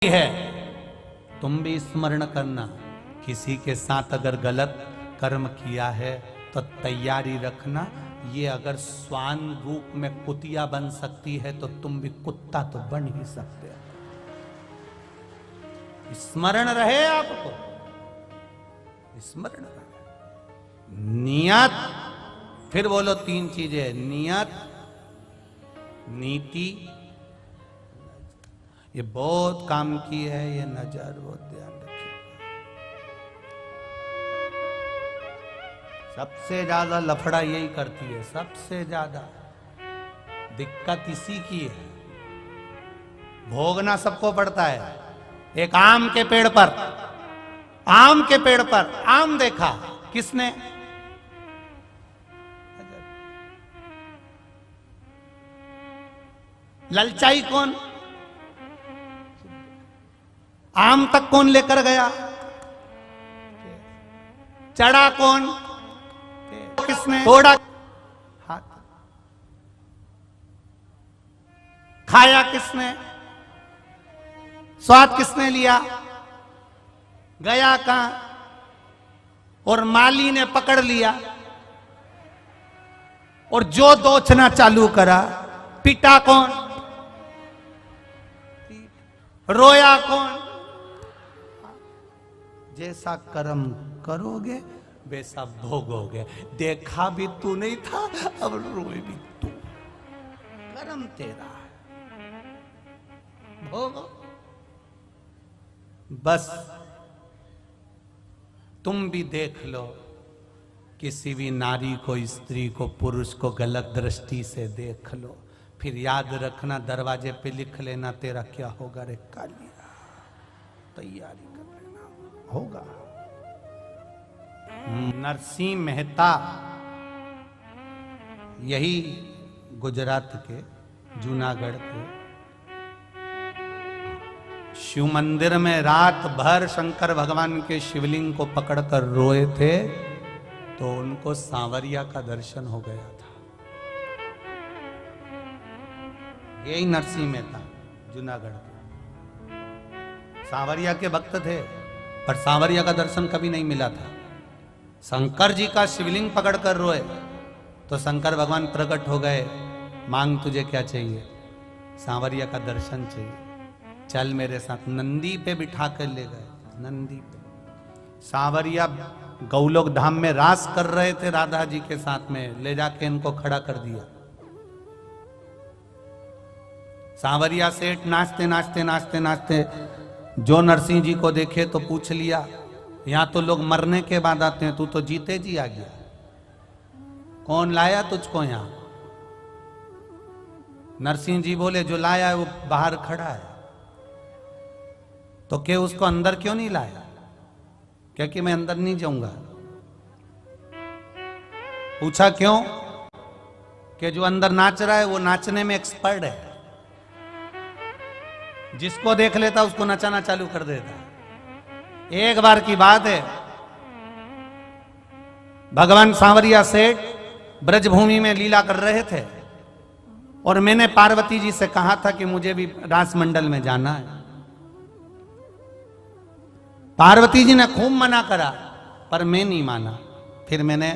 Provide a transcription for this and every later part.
है, तुम भी स्मरण करना। किसी के साथ अगर गलत कर्म किया है तो तैयारी रखना, ये अगर स्वान रूप में कुतिया बन सकती है तो तुम भी कुत्ता तो बन ही सकते हो। स्मरण रहे आपको, स्मरण रहे। नियत, फिर बोलो तीन चीजें, नियत, नीति, ये बहुत काम की है, ये नजर वो ध्यान रखिए। सबसे ज्यादा लफड़ा यही करती है, सबसे ज्यादा दिक्कत इसी की है। भोगना सबको पड़ता है। एक आम के पेड़ पर, आम के पेड़ पर आम देखा किसने? ललचाई कौन? आम तक कौन लेकर गया? चढ़ा कौन? किसने तोड़ा? हाथ। खाया किसने? स्वाद किसने लिया? गया कहां? और माली ने पकड़ लिया और जो दोचना चालू करा। पिटा कौन? रोया कौन? जैसा कर्म करोगे वैसा भोगोगे। देखा भी तू नहीं था, अब रोए भी तू। कर्म तेरा है, भोगो। बस तुम भी देख लो, किसी भी नारी को, स्त्री को, पुरुष को गलत दृष्टि से देख लो, फिर याद रखना, दरवाजे पे लिख लेना तेरा क्या होगा रे कालिया। तैयारी कर लेना, होगा। नरसिंह मेहता, यही गुजरात के जूनागढ़ के, शिव मंदिर में रात भर शंकर भगवान के शिवलिंग को पकड़कर रोए थे तो उनको सांवरिया का दर्शन हो गया था। यही नरसिंह मेहता जूनागढ़ के सांवरिया के भक्त थे, पर सांवरिया का दर्शन कभी नहीं मिला था। शंकर जी का शिवलिंग पकड़कर रोए तो शंकर भगवान प्रकट हो गए, मांग तुझे क्या चाहिए? सांवरिया का दर्शन चाहिए, चल मेरे साथ। नंदी पे बिठा कर ले गए, नंदी पे। सांवरिया गौलोक धाम में रास कर रहे थे राधा जी के साथ में, ले जाके इनको खड़ा कर दिया। सांवरिया सेठ नाचते नाचते नाचते नाचते जो नरसिंह जी को देखे तो पूछ लिया, यहां तो लोग मरने के बाद आते हैं, तू तो जीते जी आ गया, कौन लाया तुझको यहां? नरसिंह जी बोले, जो लाया है वो बाहर खड़ा है। तो क्या उसको अंदर क्यों नहीं लाया? क्योंकि मैं अंदर नहीं जाऊंगा। पूछा क्यों? कि जो अंदर नाच रहा है वो नाचने में एक्सपर्ट है, जिसको देख लेता उसको नचाना चालू कर देता। एक बार की बात है, भगवान सांवरिया सेठ ब्रजभूमि में लीला कर रहे थे और मैंने पार्वती जी से कहा था कि मुझे भी रास मंडल में जाना है। पार्वती जी ने खूब मना करा पर मैं नहीं माना। फिर मैंने,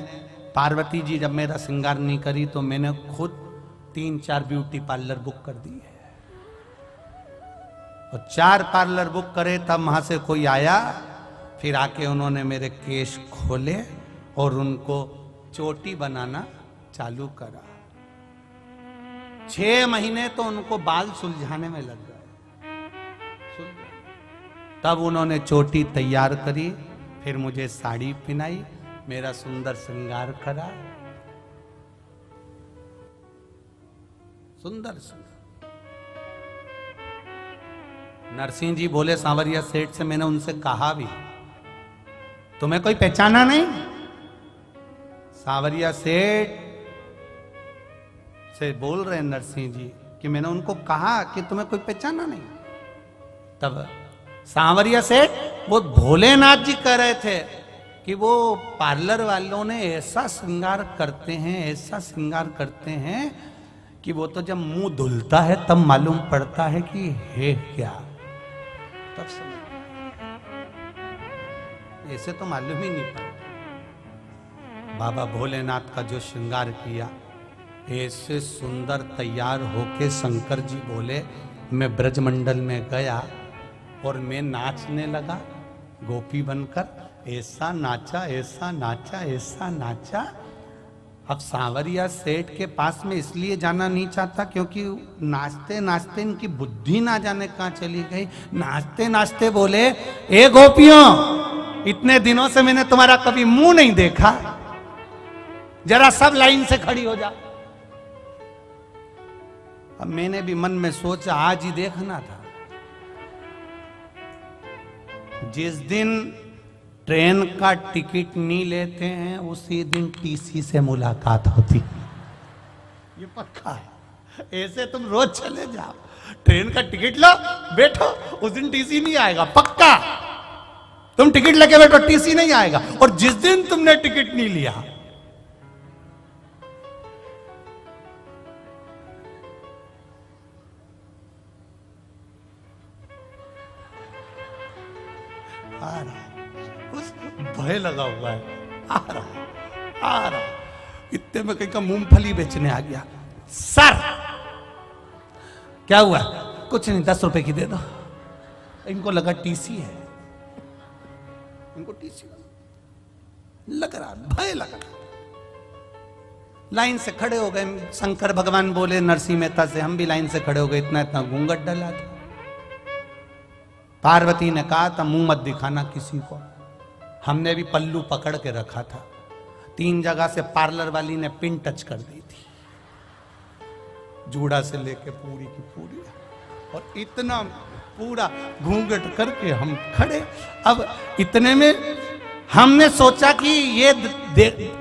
पार्वती जी जब मेरा श्रृंगार नहीं करी तो मैंने खुद 3-4 ब्यूटी पार्लर बुक कर दिए और 4 पार्लर बुक करे। तब वहां से कोई आया, फिर आके उन्होंने मेरे केश खोले और उनको चोटी बनाना चालू करा। 6 महीने तो उनको बाल सुलझाने में लग गए। तब उन्होंने चोटी तैयार करी, फिर मुझे साड़ी पहनाई, मेरा सुंदर श्रृंगार करा, सुंदर सुंदर। नरसिंह जी बोले सांवरिया सेठ से, मैंने उनसे कहा भी, तुम्हें कोई पहचाना नहीं? सांवरिया सेठ से बोल रहे हैं नरसिंह जी कि मैंने उनको कहा कि तुम्हें कोई पहचाना नहीं। तब सांवरिया सेठ, वो भोलेनाथ जी कह रहे थे कि वो पार्लर वालों ने ऐसा श्रृंगार करते हैं, ऐसा श्रृंगार करते हैं कि वो तो जब मुंह धुलता है तब मालूम पड़ता है कि है क्या। तब समझ, ऐसे तो मालूम ही नहीं पड़ा। बाबा भोलेनाथ का जो श्रृंगार किया, ऐसे सुंदर तैयार होके शंकर जी बोले मैं ब्रजमंडल में गया और मैं नाचने लगा गोपी बनकर, ऐसा नाचा ऐसा नाचा ऐसा नाचा। अब सांवरिया सेठ के पास में इसलिए जाना नहीं चाहता क्योंकि नाचते नाचते इनकी बुद्धि ना जाने कहां चली गई। नाचते नाचते बोले ए गोपियों, इतने दिनों से मैंने तुम्हारा कभी मुंह नहीं देखा, जरा सब लाइन से खड़ी हो जा। अब मैंने भी मन में सोचा आज ही देखना था। जिस दिन ट्रेन का टिकट नहीं लेते हैं उसी दिन टीसी से मुलाकात होती, ये पक्का है। ऐसे तुम रोज चले जाओ, ट्रेन का टिकट लो बैठो, उस दिन टीसी नहीं आएगा, पक्का। तुम टिकट लेके बैठो, टीसी नहीं आएगा। और जिस दिन तुमने टिकट नहीं लिया, आ रहा, उस भय लगा हुआ है, आ रहा। इतने में कहीं का मूंगफली बेचने आ गया। सर क्या हुआ? कुछ नहीं, 10 रुपए की दे दो। इनको लगा टीसी है, इनको टीसी लग रहा, भय लगा। लाइन से खड़े हो गए। शंकर भगवान बोले नरसिंह मेहता से, हम भी लाइन से खड़े हो गए। इतना इतना घूंघट डला था। पार्वती ने कहा था मुंह मत दिखाना किसी को। हमने भी पल्लू पकड़ के रखा था। 3 जगह से पार्लर वाली ने पिन टच कर दी थी, जूड़ा से लेके पूरी की पूरी, और इतना पूरा घूंघट करके हम खड़े। अब इतने में हमने सोचा कि ये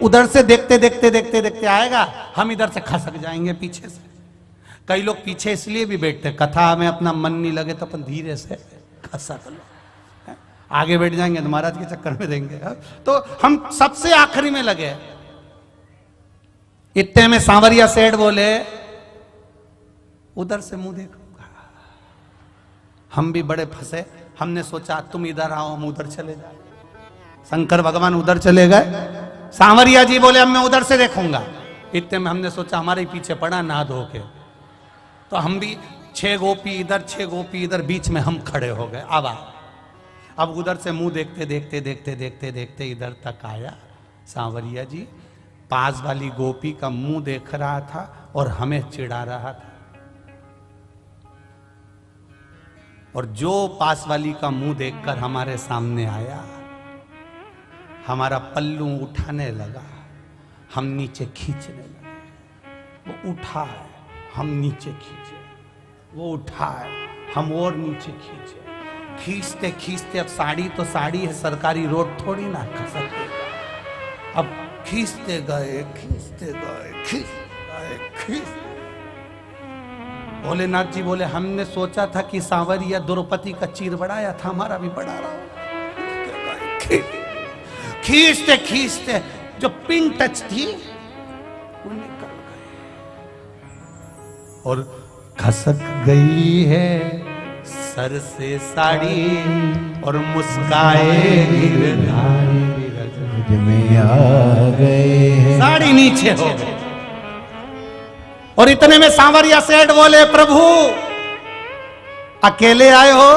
उधर से देखते देखते देखते देखते आएगा, हम इधर से खसक जाएंगे पीछे से। कई लोग पीछे इसलिए भी बैठते, कथा में अपना मन नहीं लगे तो अपन धीरे से खसक लो, आगे बैठ जाएंगे तो महाराज के चक्कर में देंगे। तो हम सबसे आखिरी में लगे। इतने में सांवरिया सेठ बोले उधर से मुंह देखूंगा। हम भी बड़े फंसे। हमने सोचा तुम इधर आओ, हम उधर चले जाए। शंकर भगवान उधर चले गए। सांवरिया जी बोले अब मैं उधर से देखूंगा। इतने में हमने सोचा हमारे ही पीछे पड़ा नहा धो के, तो हम भी 6 गोपी इधर 6 गोपी इधर, बीच में हम खड़े हो गए। अब उधर से मुंह देखते देखते देखते देखते देखते इधर तक आया। सांवरिया जी पास वाली गोपी का मुंह देख रहा था और हमें चिढ़ा रहा था, और जो पास वाली का मुंह देखकर हमारे सामने आया, हमारा पल्लू उठाने लगा, हम नीचे खींचने लगे। वो उठा है, हम नीचे खींचे, वो उठा है, हम और नीचे खींचे। खींचते खींचते, अब साड़ी तो साड़ी है, सरकारी रोड थोड़ी ना खसक। अब खींचते गए खींचते गए भोलेनाथ जी बोले हमने सोचा था कि सांवरिया द्रौपदी का चीर बढ़ाया था, हमारा भी बढ़ा रहा हो। खींचते खींचते जो पिन टच थी वो निकल गई और खसक गई है सर से साड़ी, और मुस्काए में आ गए, साड़ी नीचे हो गई। और इतने में सांवरिया सेठ बोले प्रभु अकेले आए हो,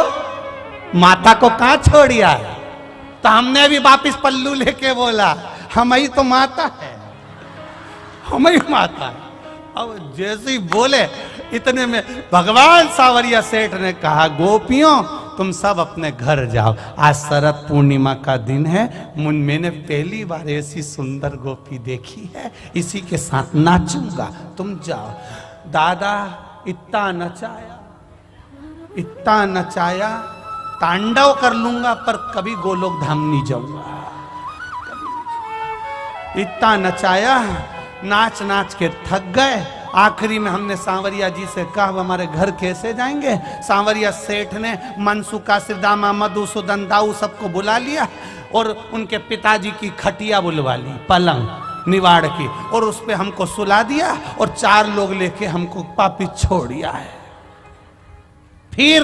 माता को कहां छोड़िया है? तो हमने भी वापिस पल्लू लेके बोला हम ही तो माता है, हम ही माता है। अब जैसे ही बोले इतने में भगवान सांवरिया सेठ ने कहा गोपियों तुम सब अपने घर जाओ, आज शरद पूर्णिमा का दिन है, मैंने पहली बार ऐसी सुंदर गोपी देखी है, इसी के साथ नाचूंगा, तुम जाओ। दादा इतना नचाया तांडव कर लूंगा पर कभी गोलोक धाम नहीं जाऊंगा। इतना नचाया, नाच नाच के थक गए। आखिरी में हमने सांवरिया जी से कहा हमारे घर कैसे जाएंगे? सांवरिया सेठ ने मनसुखा सिरदामा मधुसूदन दाऊ सबको बुला लिया और उनके पिताजी की खटिया बुलवा ली, पलंग निवाड़ की, और उस पे हमको सुला दिया और 4 लोग लेके हमको वापिस छोड़ दिया है। फिर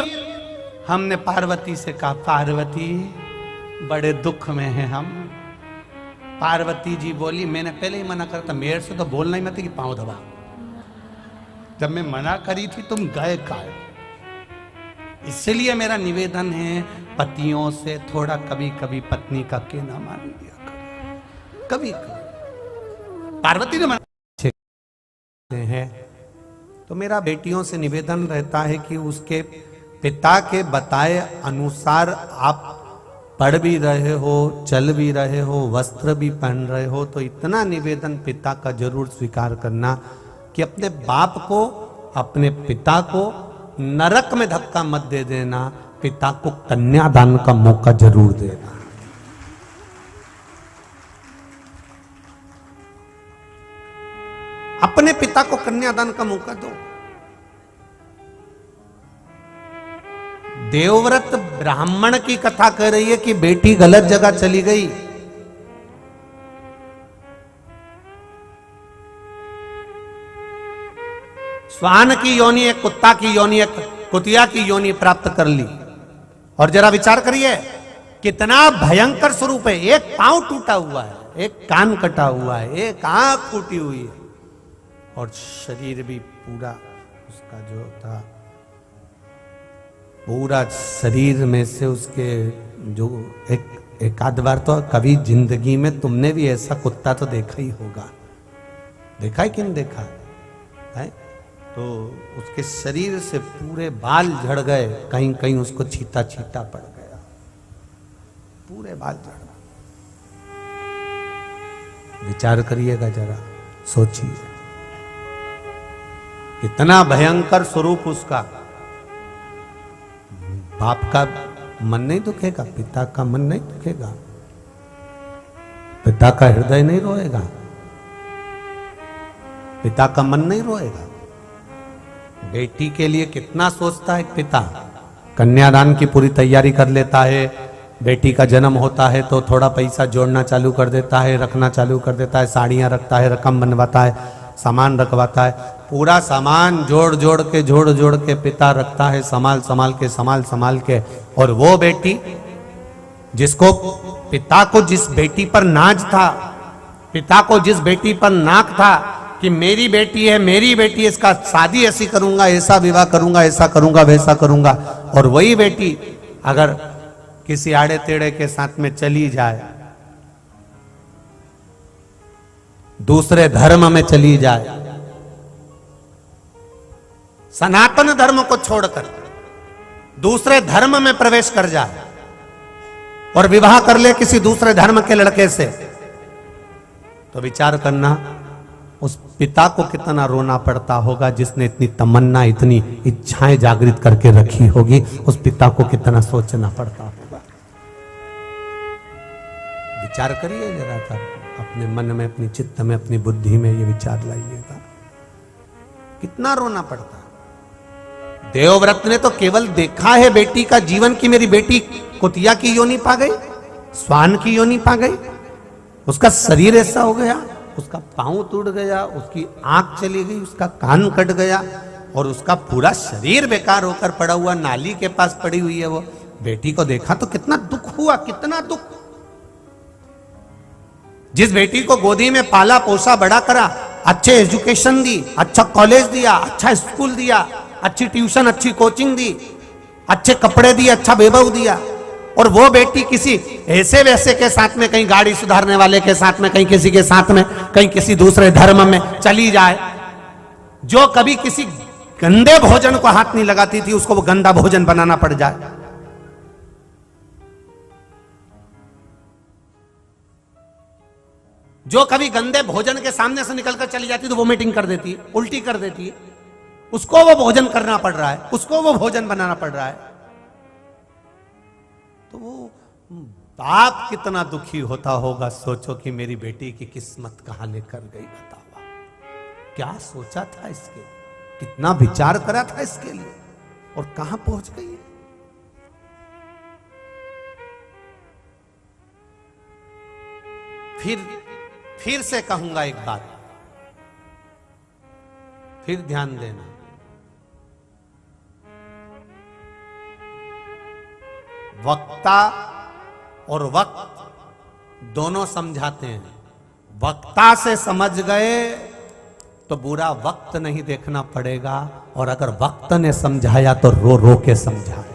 हमने पार्वती से कहा, पार्वती बड़े दुख में हैं हम। पार्वती जी बोली, मैंने पहले ही मना करता, मेरे से तो बोलना ही मत कि पांव दबा। जब मैं मना करी थी तुम गए काय। इसलिए मेरा निवेदन है, पतियों से थोड़ा कभी कभी पत्नी का कहना मान लिया करो, कभी कभी। पार्वती ने मना है तो मेरा बेटियों से निवेदन रहता है कि उसके पिता के बताए अनुसार आप पढ़ भी रहे हो, चल भी रहे हो, वस्त्र भी पहन रहे हो, तो इतना निवेदन पिता का जरूर स्वीकार करना कि अपने बाप को, अपने पिता को नरक में धक्का मत दे देना, पिता को कन्यादान का मौका जरूर देना। अपने पिता को कन्यादान का मौका दो। देवव्रत ब्राह्मण की कथा कह रही है कि बेटी गलत जगह चली गई। श्वान की योनि, एक कुत्ता की योनि, एक कुतिया की योनि प्राप्त कर ली। और जरा विचार करिए कितना भयंकर स्वरूप है। एक पांव टूटा हुआ है, एक कान कटा हुआ है, एक आंख फूटी हुई है, और शरीर भी पूरा उसका जो था, पूरा शरीर में से उसके जो एक आध बार तो कभी जिंदगी में तुमने भी ऐसा कुत्ता तो देखा ही होगा, देखा है कि नहीं देखा है? तो उसके शरीर से पूरे बाल झड़ गए, कहीं कहीं उसको छीटा छीटा पड़ गया, पूरे बाल झड़ गए। विचार करिएगा जरा, सोचिए कितना भयंकर स्वरूप उसका। बाप का मन नहीं दुखेगा, पिता का मन नहीं दुखेगा, पिता का हृदय नहीं रोएगा, पिता का मन नहीं रोएगा। बेटी के लिए कितना सोचता है पिता, कन्यादान की पूरी तैयारी कर लेता है। बेटी का जन्म होता है तो थोड़ा पैसा जोड़ना चालू कर देता है, रखना चालू कर देता है, साड़ियाँ रखता है, रकम बनवाता है, सामान रखवाता है, पूरा सामान जोड़ जोड़ के पिता रखता है, संभाल संभाल के। और वो बेटी जिसको, पिता को जिस बेटी पर नाज था, पिता को जिस बेटी पर नाक था कि मेरी बेटी है, मेरी बेटी है, इसका शादी ऐसी करूंगा, ऐसा विवाह करूंगा, ऐसा करूंगा, वैसा करूंगा, और वही बेटी अगर किसी आड़े टेढ़े के साथ में चली जाए, दूसरे धर्म में चली जाए, सनातन धर्म को छोड़कर दूसरे धर्म में प्रवेश कर जाए और विवाह कर ले किसी दूसरे धर्म के लड़के से, तो विचार करना उस पिता को कितना रोना पड़ता होगा, जिसने इतनी तमन्ना, इतनी इच्छाएं जागृत करके रखी होगी। उस पिता को कितना सोचना पड़ता होगा। विचार करिए जरा सा, अपने मन में, अपनी चित्त में, अपनी बुद्धि में ये विचार लाइएगा, कितना रोना पड़ता। देवव्रत ने तो केवल देखा है बेटी का जीवन की मेरी बेटी कुतिया की योनि पा गई, श्वान की योनि पा गई, उसका शरीर ऐसा हो गया, उसका पांव टूट गया, उसकी आंख चली गई, उसका कान कट गया, और उसका पूरा शरीर बेकार होकर पड़ा हुआ नाली के पास पड़ी हुई है। वो बेटी को देखा तो कितना दुख हुआ, कितना दुख। जिस बेटी को गोदी में पाला पोसा बड़ा करा, अच्छे एजुकेशन दी, अच्छा कॉलेज दिया, अच्छा स्कूल दिया, अच्छी ट्यूशन, अच्छी कोचिंग दी, अच्छे कपड़े दिए, अच्छा वैभव दिया, और वो बेटी किसी ऐसे वैसे के साथ में, कहीं गाड़ी सुधारने वाले के साथ में, कहीं किसी के साथ में, कहीं किसी दूसरे धर्म में चली जाए, जो कभी किसी गंदे भोजन को हाथ नहीं लगाती थी, उसको वो गंदा भोजन बनाना पड़ जाए। जो कभी गंदे भोजन के सामने से निकलकर चली जाती तो वोमिटिंग कर देती है, उल्टी कर देती है, उसको वो भोजन करना पड़ रहा है, उसको वो भोजन बनाना पड़ रहा है। तो वो बाप कितना दुखी होता होगा। सोचो कि मेरी बेटी की किस्मत कहां लेकर गई, बताओ क्या सोचा था इसके, कितना विचार करा था इसके लिए, और कहां पहुंच गई है। फिर से कहूंगा एक बात, फिर ध्यान देना। वक्ता और वक्त दोनों समझाते हैं। वक्ता से समझ गए तो बुरा वक्त नहीं देखना पड़ेगा, और अगर वक्त ने समझाया तो रो रो के समझाए।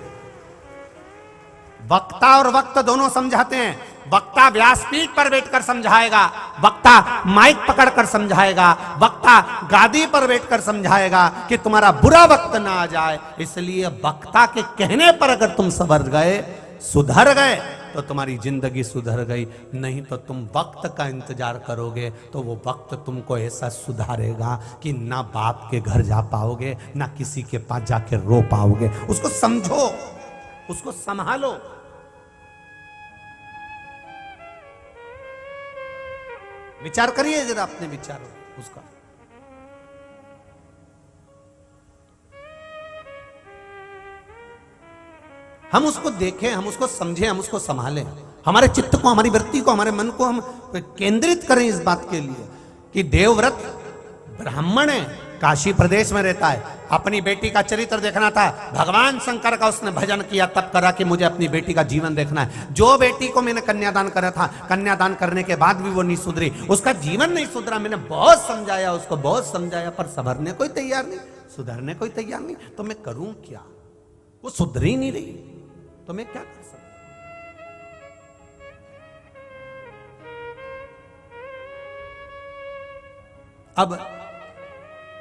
वक्ता और वक्त दोनों समझाते हैं। वक्ता व्यासपीठ पर बैठकर समझाएगा, वक्ता माइक पकड़कर समझाएगा, वक्ता गादी पर बैठकर समझाएगा कि तुम्हारा बुरा वक्त ना आ जाए। इसलिए वक्ता के कहने पर अगर तुम संवर गए, सुधर गए, तो तुम्हारी जिंदगी सुधर गई। नहीं तो तुम वक्त का इंतजार करोगे तो वो वक्त तुमको ऐसा सुधारेगा कि ना बाप के घर जा पाओगे, ना किसी के पास जाके रो पाओगे। उसको समझो, उसको संभालो। विचार करिए जरा अपने विचारों उसका। हम उसको देखें, हम उसको समझें, हम उसको संभालें। हमारे चित्त को, हमारी वृत्ति को, हमारे मन को हम केंद्रित करें इस बात के लिए कि देवव्रत ब्राह्मण है, काशी प्रदेश में रहता है, अपनी बेटी का चरित्र देखना था। भगवान शंकर का उसने भजन किया, तब करा कि मुझे अपनी बेटी का जीवन देखना है। जो बेटी को मैंने कन्यादान करा था, कन्यादान करने के बाद भी वो नहीं सुधरी, उसका जीवन नहीं सुधरा। मैंने बहुत समझाया उसको, बहुत समझाया, पर संभरने कोई तैयार नहीं, सुधरने कोई तैयार नहीं। तो मैं करूं क्या? वो सुधर ही नहीं रही, तो मैं क्या कर सकता? अब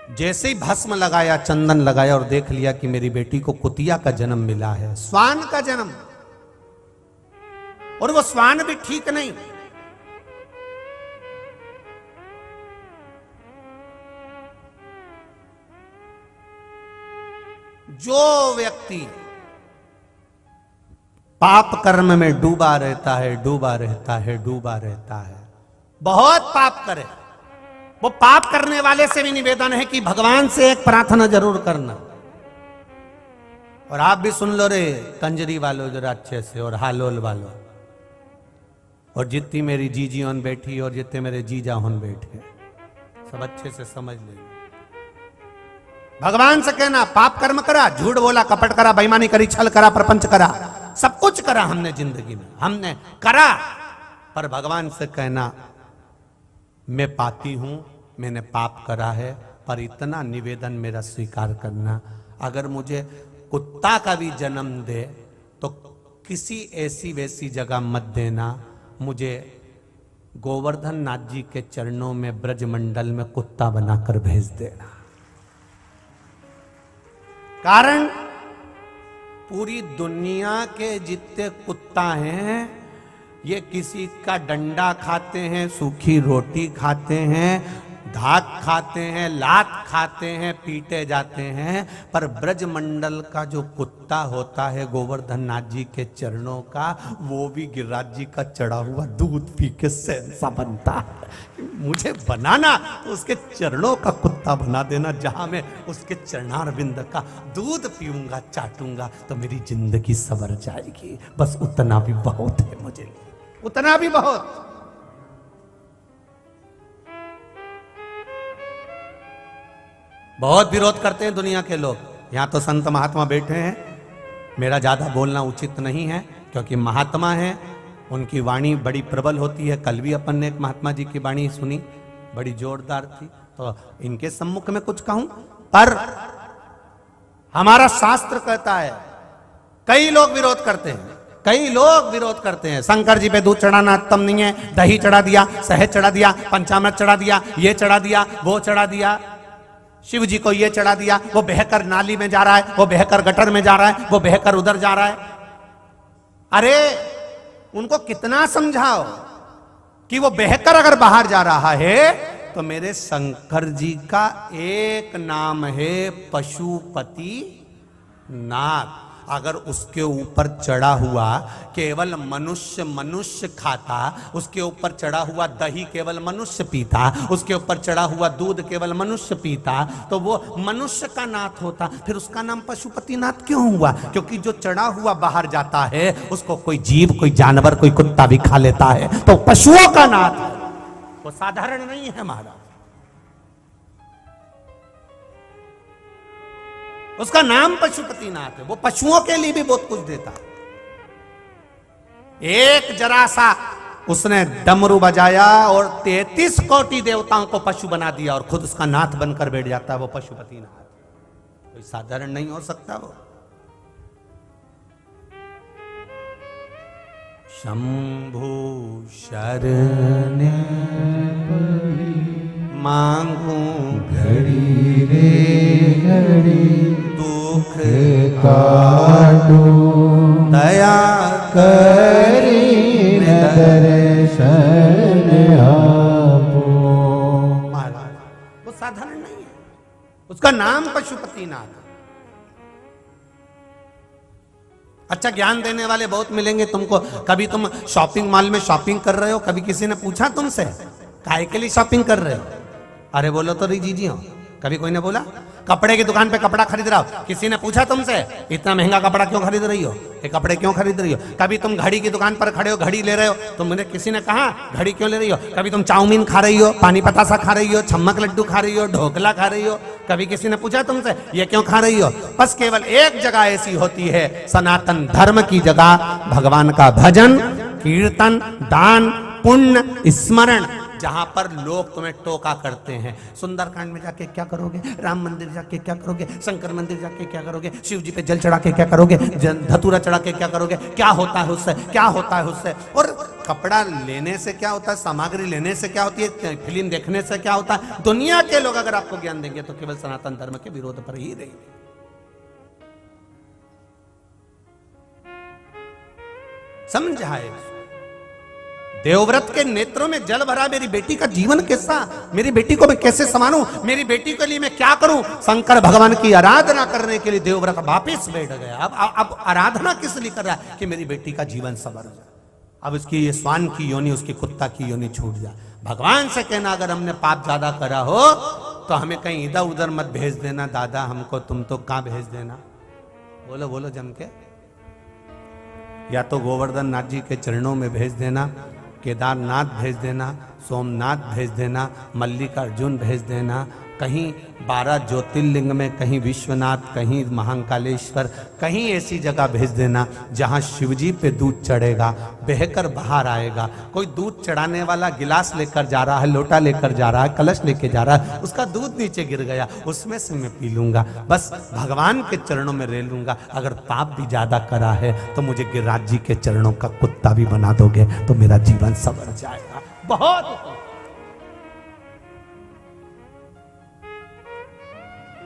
जैसे ही भस्म लगाया, चंदन लगाया और देख लिया कि मेरी बेटी को कुतिया का जन्म मिला है, स्वान का जन्म, और वो स्वान भी ठीक नहीं। जो व्यक्ति पाप कर्म में डूबा रहता है, डूबा रहता है, डूबा रहता है, बहुत पाप करे, वो पाप करने वाले से भी निवेदन है कि भगवान से एक प्रार्थना जरूर करना। और आप भी सुन लो रे कंजरी वालों जरा अच्छे से, और हालोल वालों, और जितनी मेरी जीजी होन बैठी और जितने मेरे जीजा होन बैठे, सब अच्छे से समझ लेंगे। भगवान से कहना, पाप कर्म करा, झूठ बोला, कपट करा, बेईमानी करी, छल करा, प्रपंच करा, सब कुछ करा हमने जिंदगी में, हमने करा, पर भगवान से कहना मैं पापी हूं, मैंने पाप करा है, पर इतना निवेदन मेरा स्वीकार करना, अगर मुझे कुत्ता का भी जन्म दे तो किसी ऐसी वैसी जगह मत देना, मुझे गोवर्धन नाथ जी के चरणों में ब्रजमंडल में कुत्ता बनाकर भेज देना। कारण पूरी दुनिया के जितने कुत्ता हैं, ये किसी का डंडा खाते हैं, सूखी रोटी खाते हैं, धाक खाते हैं, लात खाते हैं, पीटे जाते हैं, पर ब्रजमंडल का जो कुत्ता होता है गोवर्धन नाथ जी के चरणों का, वो भी गिरिराज जी का चढ़ा हुआ दूध पी के सहसा बनता है। मुझे बनाना तो उसके चरणों का कुत्ता बना देना, जहां मैं उसके चरणारविंद का दूध पीऊंगा, चाटूंगा, तो मेरी जिंदगी संवर जाएगी। बस उतना भी बहुत है मुझे, उतना भी बहुत। बहुत विरोध करते हैं दुनिया के लोग। यहां तो संत महात्मा बैठे हैं, मेरा ज्यादा बोलना उचित नहीं है, क्योंकि महात्मा हैं, उनकी वाणी बड़ी प्रबल होती है। कल भी अपन ने एक महात्मा जी की वाणी सुनी, बड़ी जोरदार थी, तो इनके सम्मुख में कुछ कहूं, पर हमारा शास्त्र कहता है, कई लोग विरोध करते हैं, कई लोग विरोध करते हैं, शंकर जी पे दूध चढ़ाना उत्तम नहीं है, दही चढ़ा दिया, शहद चढ़ा दिया, पंचामृत चढ़ा दिया, ये चढ़ा दिया, वो चढ़ा दिया, शिव जी को ये चढ़ा दिया, वो बहकर नाली में जा रहा है, वो बहकर गटर में जा रहा है, वो बहकर उधर जा रहा है। अरे उनको कितना समझाओ कि वो बहकर अगर बाहर जा रहा है तो मेरे शंकर जी का एक नाम है पशुपति नाथ। अगर उसके ऊपर चढ़ा हुआ केवल मनुष्य मनुष्य खाता, उसके ऊपर चढ़ा हुआ दही केवल मनुष्य पीता, उसके ऊपर चढ़ा हुआ दूध केवल मनुष्य पीता, तो वो मनुष्य का नाथ होता। फिर उसका नाम पशुपति नाथ क्यों हुआ? क्योंकि जो चढ़ा हुआ बाहर जाता है उसको कोई जीव, कोई जानवर, कोई कुत्ता भी खा लेता है, तो पशुओं का नाथ, वो साधारण नहीं है महाराज। उसका नाम पशुपति नाथ है, वो पशुओं के लिए भी बहुत कुछ देता। एक जरा सा उसने डमरू बजाया और 33 कोटि देवताओं को पशु बना दिया और खुद उसका नाथ बनकर बैठ जाता है वो पशुपतिनाथ। कोई साधारण नहीं हो सकता वो। शंभु शरण मांगू घड़ी रे घड़ी दुख काटो दया करी दर्शन आपो। वो साधारण नहीं है, उसका नाम पशुपतिनाथ। अच्छा ज्ञान देने वाले बहुत मिलेंगे तुमको। कभी तुम शॉपिंग मॉल में शॉपिंग कर रहे हो, कभी किसी ने पूछा तुमसे काहे के लिए शॉपिंग कर रहे हो? अरे बोलो तो रही जी हो। कभी कोई ने बोला? कपड़े की दुकान पे कपड़ा खरीद रहा हो, किसी ने पूछा तुमसे इतना महंगा कपड़ा क्यों खरीद रही हो, ये कपड़े क्यों खरीद रही हो? कभी तुम घड़ी की दुकान पर खड़े हो, घड़ी ले रहे हो, तुमने किसी ने कहा घड़ी क्यों ले रही हो? कभी तुम चाउमीन खा रही हो, पानी पतासा खा रही हो, छम्मक लड्डू खा रही हो, ढोकला खा रही हो, कभी किसी ने पूछा तुमसे ये क्यों खा रही हो? बस केवल एक जगह ऐसी होती है, सनातन धर्म की जगह, भगवान का भजन कीर्तन दान पुण्य स्मरण, जहां पर लोग तुम्हें टोका करते हैं। सुंदरकांड में जाके क्या करोगे, राम मंदिर जाके क्या करोगे, शंकर मंदिर जाके क्या करोगे, शिव जी पे जल चढ़ा के क्या करोगे, धतूरा चढ़ा के क्या करोगे, क्या होता है उससे, क्या होता है उससे? और कपड़ा लेने से क्या होता है, सामग्री लेने से क्या होती है, फिल्म देखने से क्या होता है? दुनिया के लोग अगर आपको ज्ञान देंगे तो केवल सनातन धर्म के विरोध पर ही देंगे। समझाए देवव्रत के नेत्रों में जल भरा, मेरी बेटी का जीवन कैसा, मेरी बेटी को मैं कैसे संभालूं, मेरी बेटी के लिए मैं क्या करूं? शंकर भगवान की आराधना करने के लिए देवव्रत वापिस बैठ गया। अब आराधना किस लिए कर रहा है? कि मेरी बेटी का जीवन संवर जाए। अब उसकी ये स्वान की योनि, उसकी कुत्ता की योनि छूट जाए। भगवान से कहना अगर हमने पाप ज्यादा करा हो तो हमें कहीं इधर उधर मत भेज देना दादा, हमको तुम तो कहां भेज देना। बोलो बोलो जम के। या तो गोवर्धन नाथ जी के चरणों में भेज देना, केदारनाथ भेज देना, सोमनाथ भेज देना, मल्लिकार्जुन भेज देना, कहीं 12 ज्योतिर्लिंग में कहीं विश्वनाथ, कहीं महाकालेश्वर, कहीं ऐसी जगह भेज देना जहां शिवजी पे दूध चढ़ेगा, बहकर बाहर आएगा। कोई दूध चढ़ाने वाला गिलास लेकर जा रहा है, लोटा लेकर जा रहा है, कलश लेके जा रहा है, उसका दूध नीचे गिर गया, उसमें से मैं पी लूंगा, बस भगवान के चरणों में रह लूंगा। अगर पाप भी ज्यादा करा है तो मुझे गिरिराज जी के चरणों का कुत्ता भी बना दोगे तो मेरा जीवन संवर जाएगा। बहुत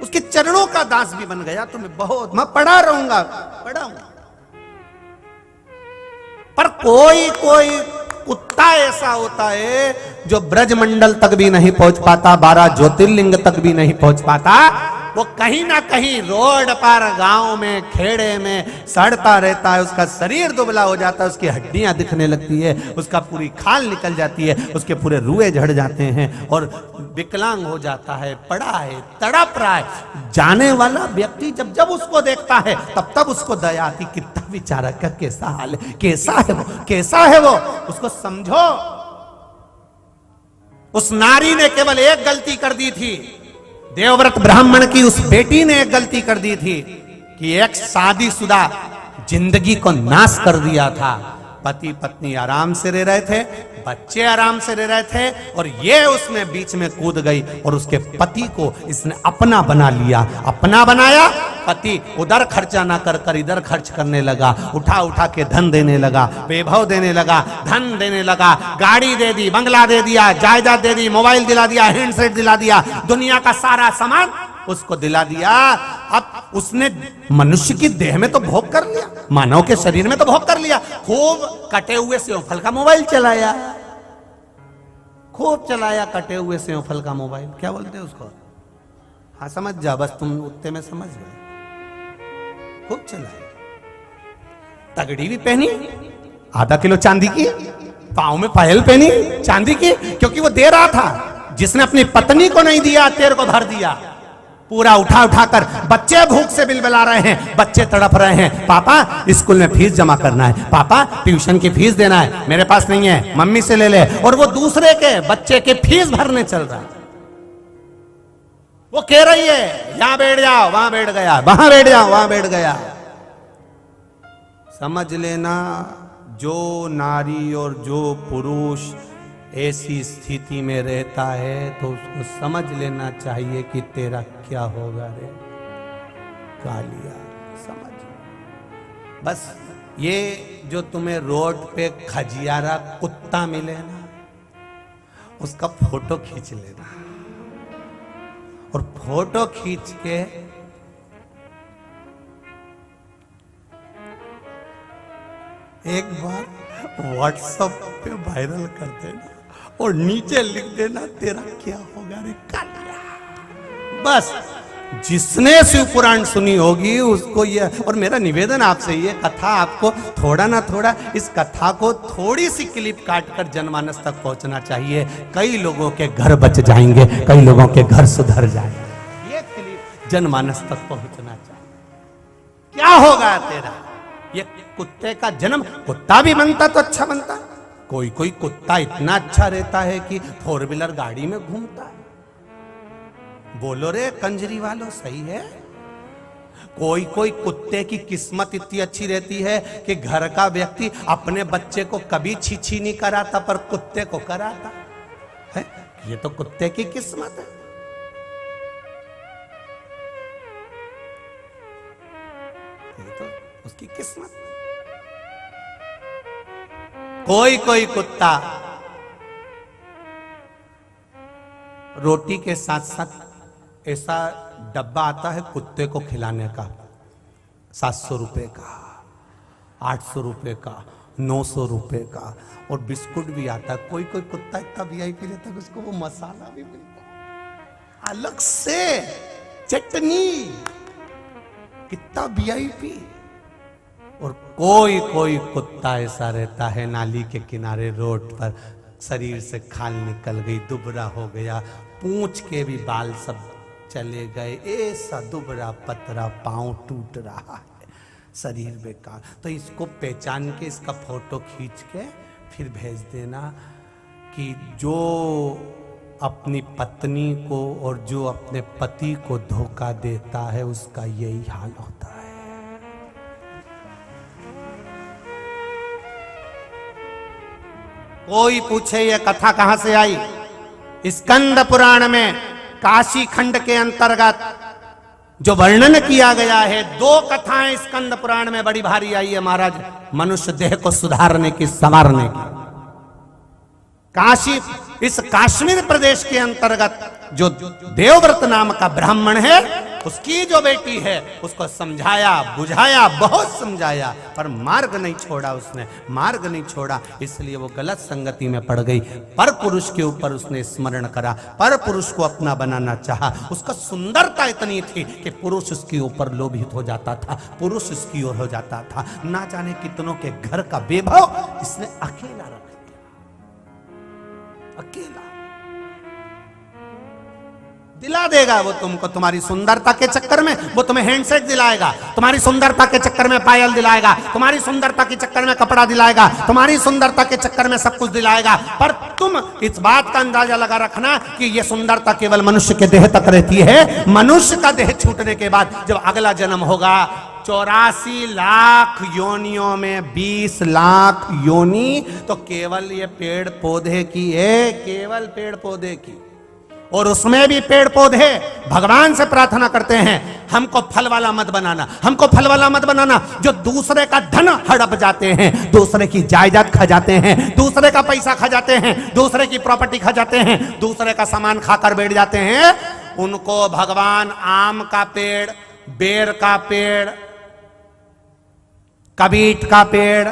उसके चरणों का दास भी बन गया तो मैं पढ़ा रहूंगा, पढ़ाऊंगा। पर कोई कुत्ता ऐसा होता है जो ब्रजमंडल तक भी नहीं पहुंच पाता, 12 ज्योतिर्लिंग तक भी नहीं पहुंच पाता। वो कहीं ना कहीं रोड पर, गांव में, खेड़े में सड़ता रहता है। उसका शरीर दुबला हो जाता है, उसकी हड्डियां दिखने लगती है, उसका पूरी खाल निकल जाती है, उसके पूरे रुए झड़ जाते हैं और विकलांग हो जाता है, पड़ा है, तड़प रहा है। जाने वाला व्यक्ति जब जब उसको देखता है तब तब उसको दया आती, कितना बेचारा का कैसा हाल है, कैसा है वो, कैसा है वो, उसको समझो। उस नारी ने केवल एक गलती कर दी थी, देवव्रत ब्राह्मण की उस बेटी ने एक गलती कर दी थी कि एक शादीशुदा जिंदगी को नाश कर दिया था। पति पत्नी आराम से रह रहे थे, बच्चे आराम से रह रहे थे और ये उसमें बीच में कूद गई और उसके पति को इसने अपना बना लिया। अपना बनाया, पति उधर खर्चा ना कर कर इधर खर्च करने लगा, उठा उठा के धन देने लगा, वैभव देने लगा, धन देने लगा, गाड़ी दे दी, बंगला दे दिया, जायदाद दे दी, मोबाइल दिला दिया, हैंडसेट दिला दिया, दुनिया का सारा सामान उसको दिला दिया। अब उसने मनुष्य की देह में तो भोग कर लिया, मानव के शरीर में तो भोग कर लिया, खूब कटे हुए सेवफल का मोबाइल चलाया, खूब चलाया कटे हुए सेवफल का मोबाइल। क्या बोलते हैं उसको? हाँ समझ जा, बस तुम उतने में समझ गए। खूब चलाया, तगड़ी भी पहनी, आधा किलो चांदी की, पांव में पायल पहनी चांदी की, क्योंकि वो दे रहा था। जिसने अपनी पत्नी को नहीं दिया तेरे को भर दिया, पूरा उठा उठा कर। बच्चे भूख से बिलबिला रहे हैं, बच्चे तड़प रहे हैं, पापा स्कूल में फीस जमा करना है, पापा ट्यूशन की फीस देना है, मेरे पास नहीं है, मम्मी से ले ले। और वो दूसरे के बच्चे के फीस भरने चल रहा है। वो कह रही है यहां बैठ जाओ, वहां बैठ गया, वहां बैठ जाओ, वहां बैठ गया। समझ लेना जो नारी और जो पुरुष ऐसी स्थिति में रहता है तो उसको समझ लेना चाहिए कि तेरा क्या होगा रे कालिया। समझ बस ये जो तुम्हें रोड पे खजियारा कुत्ता मिले ना उसका फोटो खींच लेना और फोटो खींच के एक बार व्हाट्सएप पे वायरल कर देना और नीचे लिख देना तेरा क्या होगा रे कालिया। बस जिसने शिव पुराण सुनी होगी उसको ये, और मेरा निवेदन आपसे ये कथा आपको थोड़ा ना थोड़ा इस कथा को थोड़ी सी क्लिप काट कर जनमानस तक पहुंचना चाहिए। कई लोगों के घर बच जाएंगे, कई लोगों के घर सुधर जाएंगे। ये क्लिप जनमानस तक पहुंचना चाहिए। क्या होगा तेरा ये कुत्ते का जन्म? कुत्ता भी बनता तो अच्छा बनता। कोई कोई कुत्ता इतना अच्छा रहता है कि 4 व्हीलर गाड़ी में घूमता है। बोलो रे कंजरी वालों, सही है। कोई कोई कुत्ते की किस्मत इतनी अच्छी रहती है कि घर का व्यक्ति अपने बच्चे को कभी छीछी नहीं कराता पर कुत्ते को कराता है। ये तो कुत्ते की किस्मत है। ये तो उसकी किस्मत। कोई कोई कुत्ता रोटी के साथ साथ ऐसा डब्बा आता है कुत्ते को खिलाने का, 700 रुपए का, 800 रुपए का, 900 रुपए का, और बिस्कुट भी आता है। कोई कोई कुत्ता इतना वीआईपी रहता है उसको वो मसाला भी मिलता है अलग से, चटनी, कितना वीआईपी। और कोई कोई कुत्ता ऐसा रहता है नाली के किनारे रोड पर, शरीर से खाल निकल गई, दुबरा हो गया, पूंछ के भी बाल सब चले गए, ऐसा दुबरा पतरा, पांव टूट रहा है, शरीर बेकार। तो इसको पहचान के इसका फोटो खींच के फिर भेज देना कि जो अपनी पत्नी को और जो अपने पति को धोखा देता है उसका यही हाल होता है। कोई पूछे ये कथा कहां से आई? स्कंद पुराण में काशी खंड के अंतर्गत जो वर्णन किया गया है, 2 कथाएं स्कंद पुराण में बड़ी भारी आई है महाराज, मनुष्य देह को सुधारने की, संवारने की। काशी, इस कश्मीर प्रदेश के अंतर्गत जो देवव्रत नाम का ब्राह्मण है उसकी जो बेटी है उसको समझाया बुझाया, बहुत समझाया, पर मार्ग नहीं छोड़ा, उसने मार्ग नहीं छोड़ा, इसलिए वो गलत संगति में पड़ गई। पर पुरुष के ऊपर उसने स्मरण करा, पर पुरुष को अपना बनाना चाहा। उसका सुंदरता इतनी थी कि पुरुष उसके ऊपर लोभित हो जाता था, पुरुष उसकी ओर हो जाता था। ना जाने कितनों के घर का वैभव इसने अकेला रख दिया, अकेला। दिला देगा वो तुमको, तुम्हारी सुंदरता के चक्कर में वो तुम्हें हैंडसेट दिलाएगा, तुम्हारी सुंदरता के चक्कर में पायल दिलाएगा, तुम्हारी सुंदरता के चक्कर में कपड़ा दिलाएगा, तुम्हारी सुंदरता के चक्कर में सब कुछ दिलाएगा। पर तुम इस बात का अंदाजा लगा रखना कि ये सुंदरता केवल मनुष्य के देह तक रहती है। मनुष्य का देह छूटने के बाद जब अगला जन्म होगा, 84 लाख योनियों में 20 लाख योनि तो केवल ये पेड़ पौधे की है, केवल पेड़ पौधे की। और उसमें भी पेड़ पौधे भगवान से प्रार्थना करते हैं, हमको फल वाला मत बनाना, हमको फल वाला मत बनाना। जो दूसरे का धन हड़प जाते हैं, दूसरे की जायदाद खा जाते हैं, दूसरे का पैसा खा जाते हैं, दूसरे की प्रॉपर्टी खा जाते हैं, दूसरे का सामान खाकर बैठ जाते हैं, उनको भगवान आम का पेड़, बेर का पेड़, कबीट का पेड़,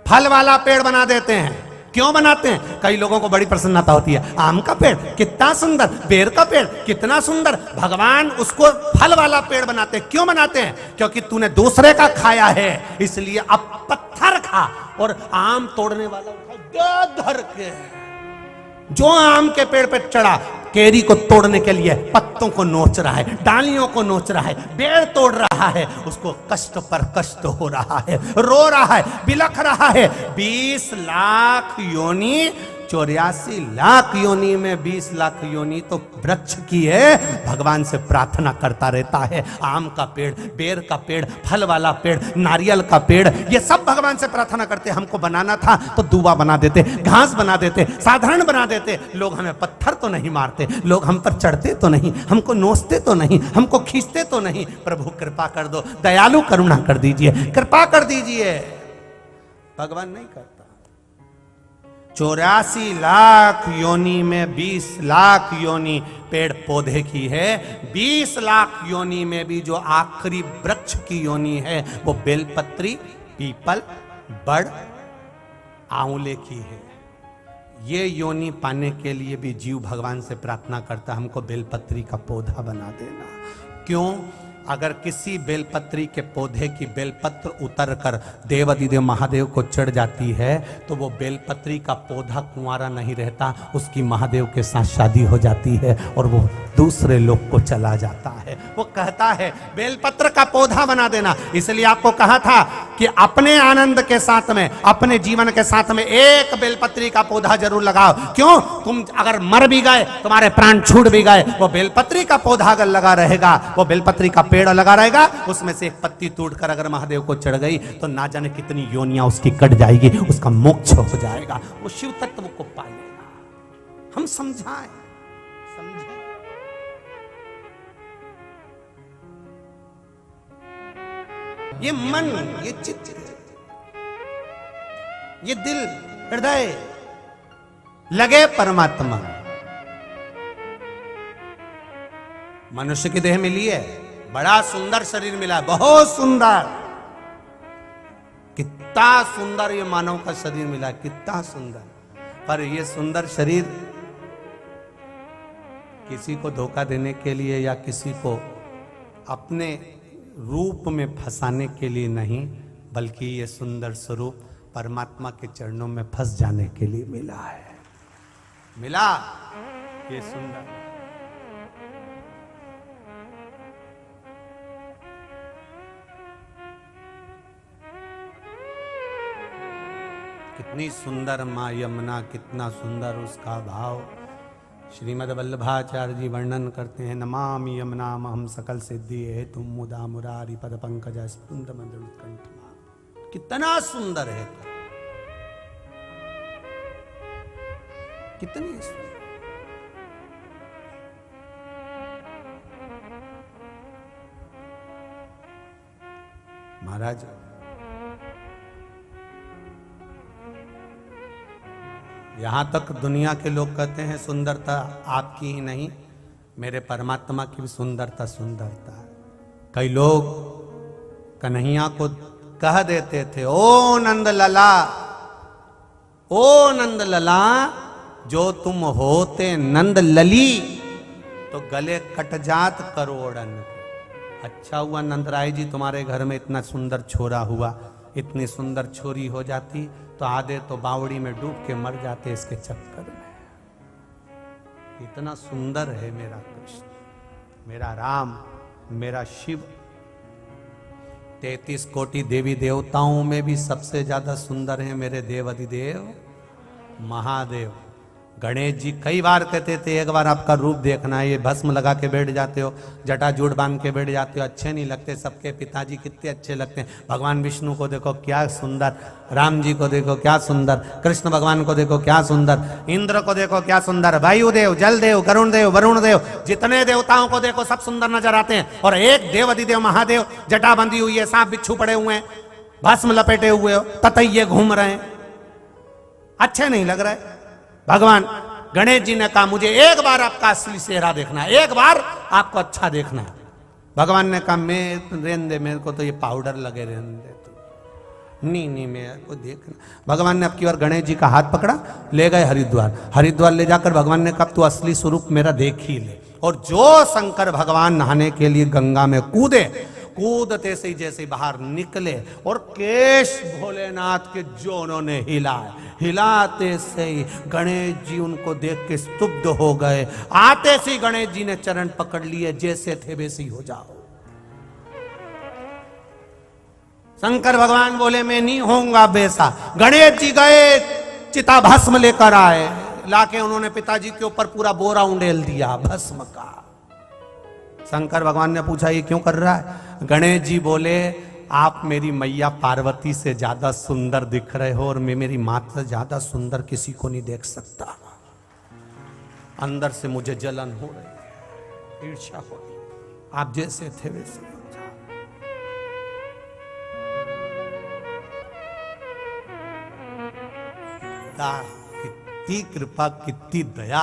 फल वाला पेड़ बना देते हैं। क्यों बनाते हैं? कई लोगों को बड़ी प्रसन्नता होती है, आम का पेड़ कितना सुंदर, बेर का पेड़ कितना सुंदर, भगवान उसको फल वाला पेड़ बनाते हैं। क्यों बनाते हैं? क्योंकि तूने दूसरे का खाया है, इसलिए अब पत्थर खा और आम तोड़ने वाला उठा धर के। जो आम के पेड़ पे चढ़ा, केरी को तोड़ने के लिए पत्तों को नोच रहा है, डालियों को नोच रहा है, बेर तोड़ रहा है, उसको कष्ट पर कष्ट हो रहा है, रो रहा है, बिलख रहा है। 20 लाख योनि 84 लाख योनि में 20 लाख योनि तो वृक्ष की है, भगवान से प्रार्थना करता रहता है। आम का पेड़, बेर का पेड़, फल वाला पेड़, नारियल का पेड़, ये सब भगवान से प्रार्थना करते। हमको बनाना था तो दूबा बना देते, घास बना देते, साधारण बना देते। लोग हमें पत्थर तो नहीं मारते, लोग हम पर चढ़ते तो नहीं, हमको नोचते तो नहीं, हमको खींचते तो नहीं। प्रभु कृपा कर दो, दयालु करुणा कर दीजिए, कृपा कर दीजिए। भगवान नहीं करता। 84 लाख योनि में 20 लाख योनि पेड़ पौधे की है, 20 लाख योनि में भी जो आखिरी वृक्ष की योनि है वो बेलपत्री, पीपल, बड़, आंवले की है। ये योनि पाने के लिए भी जीव भगवान से प्रार्थना करता, हमको बेलपत्री का पौधा बना देना। क्यों? अगर किसी बेलपत्री के पौधे की बेलपत्र उतर कर देव अधिदेव महादेव को चढ़ जाती है तो वो बेलपत्री का पौधा कुंवारा नहीं रहता, उसकी महादेव के साथ शादी हो जाती है और वो दूसरे लोग को चला जाता है। वो कहता है बेलपत्र का पौधा बना देना। इसलिए आपको कहा था कि अपने आनंद के साथ में, अपने जीवन के साथ में एक बेलपत्री का पौधा जरूर लगाओ। क्यों? तुम अगर मर भी गए, तुम्हारे प्राण छूट भी गए, वो बेलपत्री का पौधा अगर लगा रहेगा, वो बेलपत्री का पेड़ लगा रहेगा, उसमें से एक पत्ती टूटकर अगर महादेव को चढ़ गई तो ना जाने कितनी योनियां उसकी कट जाएगी, उसका मोक्ष हो जाएगा, वो शिव तत्व को पा लेगा। हम समझाएं, समझें। ये मन, ये चित्त, ये दिल, हृदय लगे परमात्मा। मनुष्य की देह मिली है, बड़ा सुंदर शरीर मिला, बहुत सुंदर, कितना सुंदर ये मानव का शरीर मिला, कितना सुंदर। पर ये सुंदर शरीर किसी को धोखा देने के लिए या किसी को अपने रूप में फंसाने के लिए नहीं, बल्कि ये सुंदर स्वरूप परमात्मा के चरणों में फंस जाने के लिए मिला है। मिला ये सुंदर। कितनी सुंदर माँ यमुना, कितना सुंदर उसका भाव। श्रीमद् वल्लभाचार्य जी वर्णन करते हैं, नमामि यमुनाम हम सकल सिद्धि है तुम मुदा मुरारी पद पंकज स्फुंद मंदिर उत्कंठ। कितना सुंदर है, कितनी सुंदर। महाराज यहां तक दुनिया के लोग कहते हैं सुंदरता आपकी ही नहीं, मेरे परमात्मा की भी सुंदरता सुंदरता है। कई लोग कन्हैया को कह देते थे, ओ नंद लला, ओ नंद लला, जो तुम होते नंद लली तो गले कट जात करोड़न। अच्छा हुआ नंदराय जी तुम्हारे घर में इतना सुंदर छोरा हुआ, इतनी सुंदर छोरी हो जाती तो आधे तो बावड़ी में डूब के मर जाते इसके चक्कर में। इतना सुंदर है मेरा कृष्ण, मेरा राम, मेरा शिव। 33 कोटि देवी देवताओं में भी सबसे ज्यादा सुंदर है मेरे देव अधिदेव महादेव। गणेश जी कई बार कहते थे एक बार आपका रूप देखना है, ये भस्म लगा के बैठ जाते हो, जटा जूट बांध के बैठ जाते हो, अच्छे नहीं लगते। सबके पिताजी कितने अच्छे लगते हैं। भगवान विष्णु को देखो क्या सुंदर, राम जी को देखो क्या सुंदर, कृष्ण भगवान को देखो क्या सुंदर, इंद्र को देखो क्या सुंदर, वायुदेव, जलदेव, गरुण देव, वरुण देव, जितने देवताओं को देखो सब सुंदर नजर आते हैं। और एक देव अधिदेव महादेव, जटा बंधी हुई है, सांप बिच्छू पड़े हुए हैं, भस्म लपेटे हुए हो, ततैये घूम रहे हैं, अच्छे नहीं लग रहे। भगवान गणेश जी ने कहा मुझे एक बार आपका असली चेहरा देखना है, एक बार आपको अच्छा देखना है। भगवान ने कहा मैं रहने दे, मेरे को तो ये पाउडर लगे रहने दे, तो नहीं मेरे को देखना। भगवान ने अब की बार गणेश जी का हाथ पकड़ा, ले गए हरिद्वार। हरिद्वार ले जाकर भगवान ने कहा तू असली स्वरूप मेरा देख ही ले। और जो शंकर भगवान नहाने के लिए गंगा में कूदे, कूदते से जैसे बाहर निकले और केश भोलेनाथ के जो उन्होंने हिलाए, हिलाते से ही गणेश जी उनको देख के स्तुब्ध हो गए। आते से गणेश जी ने चरण पकड़ लिए, जैसे थे वैसे ही हो जाओ। शंकर भगवान बोले मैं नहीं होऊंगा वैसा। गणेश जी गए, चिता भस्म लेकर आए, लाके उन्होंने पिताजी के ऊपर पूरा बोरा उंडेल दिया भस्म का। शंकर भगवान ने पूछा ये क्यों कर रहा है? गणेश जी बोले आप मेरी मैया पार्वती से ज्यादा सुंदर दिख रहे हो और मैं मेरी मां से ज्यादा सुंदर किसी को नहीं देख सकता। अंदर से मुझे जलन हो रही है, ईर्ष्या हो रही है। आप जैसे थे वैसे हो जाओ। कितनी कृपा कितनी दया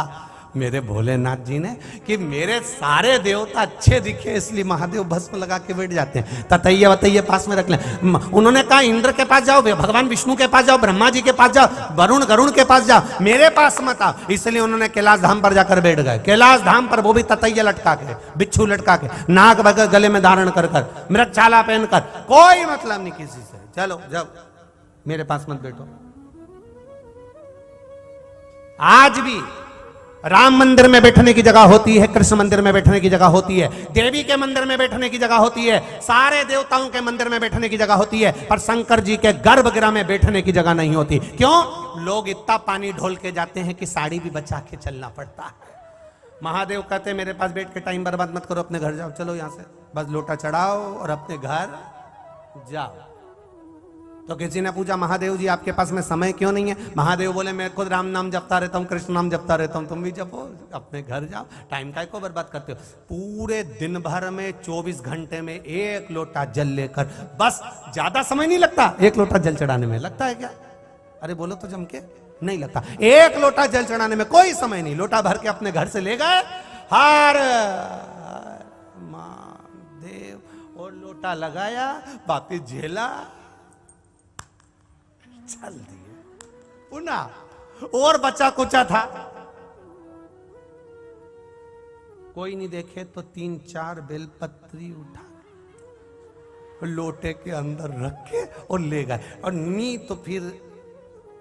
मेरे भोलेनाथ जी ने कि मेरे सारे देवता अच्छे दिखे, इसलिए महादेव भस्म लगा के बैठ जाते हैं। ततैया वतैया पास में रख लें। उन्होंने कहा इंद्र के पास जाओ, भगवान विष्णु के पास जाओ, ब्रह्मा जी के पास जाओ, वरुण गरुण के पास जाओ, मेरे पास मत आओ। इसलिए उन्होंने कैलाश धाम पर जाकर बैठ गए। कैलाश धाम पर वो भी ततैया लटका के, बिच्छू लटका के, नाग बगर गले में धारण कर कर, मृगछाला पहनकर, कोई मतलब नहीं किसी से। चलो जब मेरे पास मत बैठो। आज भी राम मंदिर में बैठने की जगह होती है, कृष्ण मंदिर में बैठने की जगह होती है, देवी के मंदिर में बैठने की जगह होती है, सारे देवताओं के मंदिर में बैठने की जगह होती है, पर शंकर जी के गर्भगृह में बैठने की जगह नहीं होती। क्यों? लोग इतना पानी ढोल के जाते हैं कि साड़ी भी बचा के चलना पड़ता है। महादेव कहते हैं मेरे पास बैठ के टाइम बर्बाद मत करो, अपने घर जाओ। चलो यहां से बस लोटा चढ़ाओ और अपने घर जाओ। तो किसी ने पूछा महादेव जी आपके पास में समय क्यों नहीं है? महादेव बोले मैं खुद राम नाम जपता रहता हूँ, कृष्ण नाम जपता रहता हूँ, तुम भी जपो, अपने घर जाओ, टाइम काय को बर्बाद करते हो? पूरे दिन भर में 24 घंटे में एक लोटा जल लेकर, बस ज्यादा समय नहीं लगता एक लोटा जल चढ़ाने में। लगता है क्या? अरे बोलो तो जम के, नहीं लगता। एक लोटा जल चढ़ाने में कोई समय नहीं। लोटा भर के अपने घर से ले गए, हर महादेव, और लोटा लगाया, वापिस झेला, चल दिए। पुनः और बचा कुचा था, कोई नहीं देखे तो 3-4 बेलपत्री उठा लोटे के अंदर रख के और ले गए। और नी तो फिर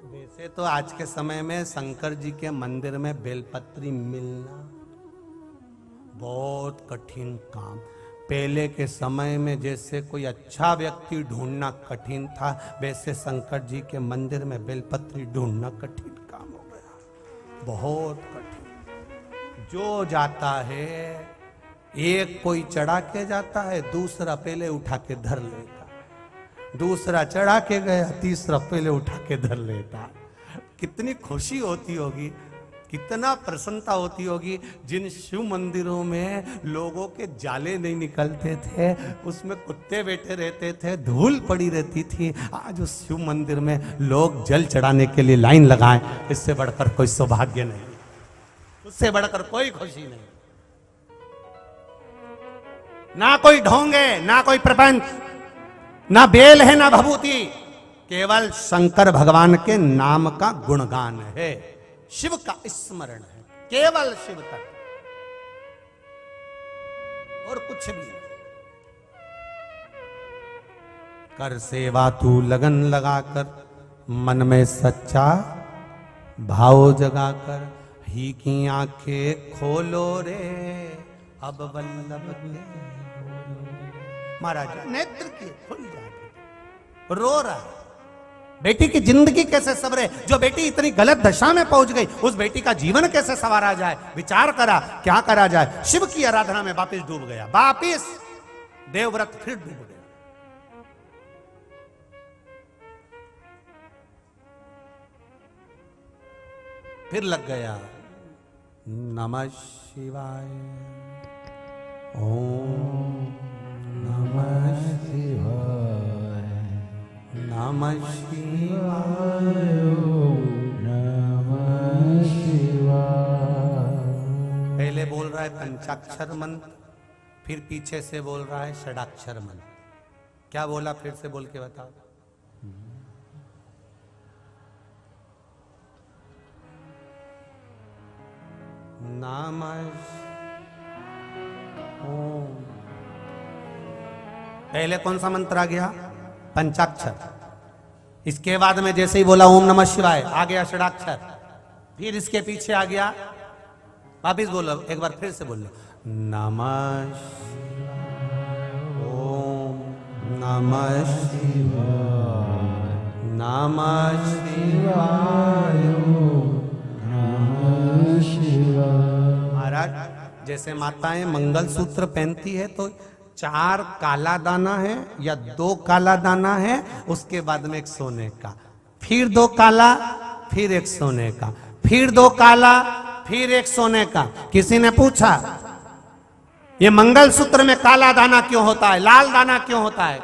वैसे तो आज के समय में शंकर जी के मंदिर में बेलपत्री मिलना बहुत कठिन काम। पहले के समय में जैसे कोई अच्छा व्यक्ति ढूंढना कठिन था, वैसे शंकर जी के मंदिर में बेलपत्री ढूंढना कठिन काम हो गया, बहुत कठिन। जो जाता है, एक कोई चढ़ा के जाता है, दूसरा पहले उठा के धर लेता, दूसरा चढ़ा के गया, तीसरा पहले उठा के धर लेता। कितनी खुशी होती होगी, कितना प्रसन्नता होती होगी। जिन शिव मंदिरों में लोगों के जाले नहीं निकलते थे, उसमें कुत्ते बैठे रहते थे, धूल पड़ी रहती थी, आज उस शिव मंदिर में लोग जल चढ़ाने के लिए लाइन लगाएं, इससे बढ़कर कोई सौभाग्य नहीं, उससे बढ़कर कोई खुशी नहीं। ना कोई ढोंगे, ना कोई प्रपंच, ना बेल है, ना भभूति, केवल शंकर भगवान के नाम का गुणगान है, शिव का स्मरण है, केवल शिव तक, और कुछ भी नहीं। कर सेवा तू लगन लगाकर, मन में सच्चा भाव जगाकर, ही की आंखें खोलो रे अब वल्लभ के। महाराज नेत्र की खुल जाते, रो रहा है, बेटी की जिंदगी कैसे सवरे, जो बेटी इतनी गलत दशा में पहुंच गई, उस बेटी का जीवन कैसे संवारा जाए। विचार करा क्या करा जाए। शिव की आराधना में वापिस डूब गया, वापिस देवव्रत फिर डूब गया। फिर लग गया नमः शिवाय, ओम नमः शिवाय, नमः शिवाय, नमः शिवाय। पहले बोल रहा है पंचाक्षर मंत्र, फिर पीछे से बोल रहा है षडाक्षर मंत्र। क्या बोला फिर से बोल के बताओ। नमः ओम। पहले कौन सा मंत्र आ गया? पंचाक्षर। इसके बाद में जैसे ही बोला ओम नमः शिवाय, आ गया षडाक्षर। फिर इसके पीछे आ गया, वापिस बोलो एक बार फिर से बोलो, नमः शिवाय, ओम नमः शिवाय, नमः शिवाय। नमः शिवाय। महाराज जैसे माताएं मंगलसूत्र पहनती है तो 4 काला दाना है या 2 काला दाना है, उसके बाद में 1 सोने का, फिर 2 काला, फिर 1 सोने का, फिर 2 काला, फिर 1 सोने का। किसी ने पूछा ये मंगलसूत्र में काला दाना क्यों होता है, लाल दाना क्यों होता है,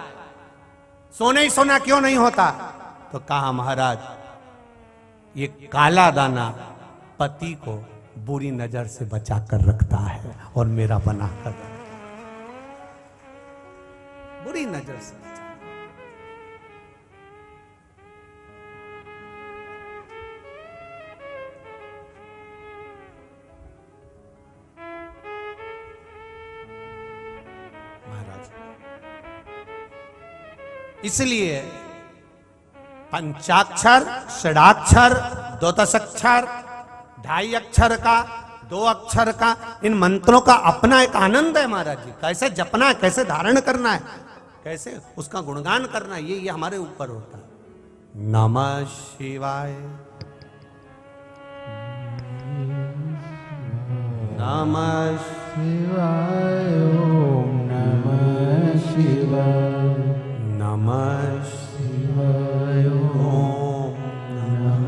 सोने ही सोना क्यों नहीं होता? तो कहा महाराज ये काला दाना पति को बुरी नजर से बचा कर रखता है और मेरा बना कर बुरी नजर से। महाराज इसलिए पंचाक्षर, षडाक्षर, द्वादशाक्षर, 2.5 अक्षर का, 2 अक्षर का, इन मंत्रों का अपना एक आनंद है महाराज जी। कैसे जपना है, कैसे धारण करना है, कैसे उसका गुणगान करना है, ये हमारे ऊपर होता है। नमः शिवाय। नमः शिवाय। ओम नमः शिवाय। नमः शिवाय। ओम नमः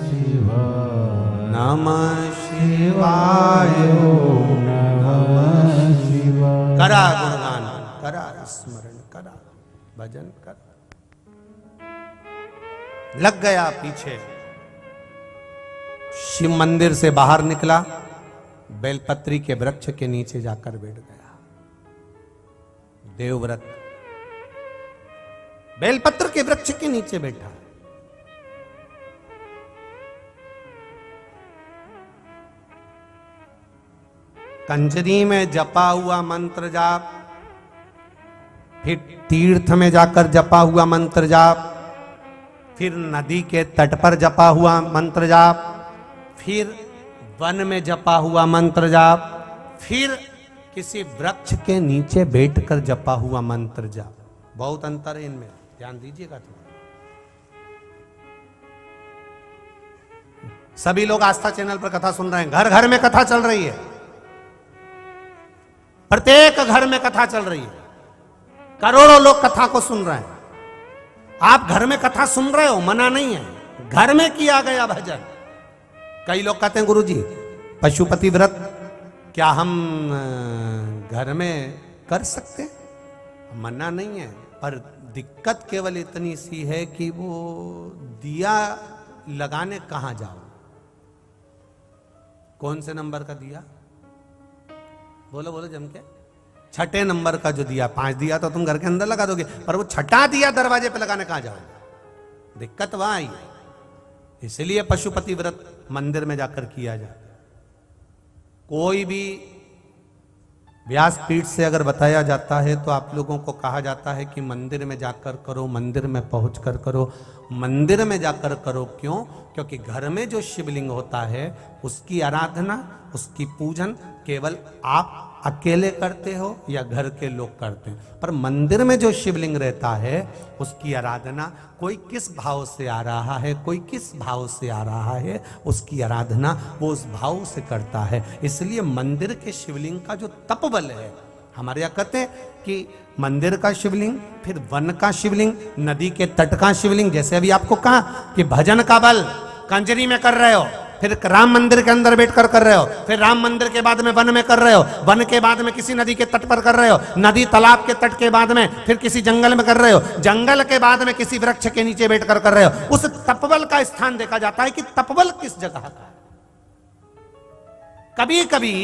शिवाय। नमः शिवाय। ओम नमः शिवाय। करा गुणगान, करा स्मरण, करा भजन, कर। लग गया पीछे, शिव मंदिर से बाहर निकला, बेलपत्री के वृक्ष के नीचे जाकर बैठ गया। देवव्रत बेलपत्र के वृक्ष के नीचे बैठा। कंजरी में जपा हुआ मंत्र जाप, फिर तीर्थ में जाकर जपा हुआ मंत्र जाप, फिर नदी के तट पर जपा हुआ मंत्र जाप, फिर वन में जपा हुआ मंत्र जाप, फिर किसी वृक्ष के नीचे बैठकर जपा हुआ मंत्र जाप। बहुत अंतर है इनमें, ध्यान दीजिएगा थोड़ा। सभी लोग आस्था चैनल पर कथा सुन रहे हैं, घर घर में कथा चल रही है, प्रत्येक घर में कथा चल रही है, करोड़ों लोग कथा को सुन रहे हैं। आप घर में कथा सुन रहे हो, मना नहीं है, घर में किया गया भजन। कई लोग कहते हैं गुरुजी पशुपति व्रत क्या हम घर में कर सकते हैं? मना नहीं है, पर दिक्कत केवल इतनी सी है कि वो दिया लगाने कहां जाओ, कौन से नंबर का दिया, बोलो बोलो जम के। 6ठे नंबर का जो दिया, 5 दिया तो तुम घर के अंदर लगा दोगे, पर वो 6ठा दिया दरवाजे पे लगाने कहां जाओगे? दिक्कत वहां आई है। इसलिए पशुपति व्रत मंदिर में जाकर किया जाता है। कोई भी व्यासपीठ से अगर बताया जाता है तो आप लोगों को कहा जाता है कि मंदिर में जाकर करो, मंदिर में पहुंचकर करो। मंदिर में जाकर करो क्यों? क्योंकि घर में जो शिवलिंग होता है उसकी आराधना, उसकी पूजन केवल आप अकेले करते हो या घर के लोग करते हैं, पर मंदिर में जो शिवलिंग रहता है उसकी आराधना कोई किस भाव से आ रहा है, कोई किस भाव से आ रहा है, उसकी आराधना वो उस भाव से करता है। इसलिए मंदिर के शिवलिंग का जो तपबल है, हमारे यहाँ कहते हैं कि मंदिर का शिवलिंग, फिर वन का शिवलिंग, नदी के तट का शिवलिंग। जैसे अभी आपको कहा कि भजन का बल कंजरी में कर रहे हो, फिर राम मंदिर के अंदर बैठकर कर रहे हो, फिर राम मंदिर के बाद में वन में कर रहे हो, वन के बाद में किसी नदी के तट पर कर रहे हो, नदी तालाब के तट के बाद में फिर किसी जंगल में कर रहे हो, जंगल के बाद में किसी वृक्ष के नीचे बैठकर कर रहे हो। उस तपबल का स्थान देखा जाता है कि तपबल किस जगह का है। कभी कभी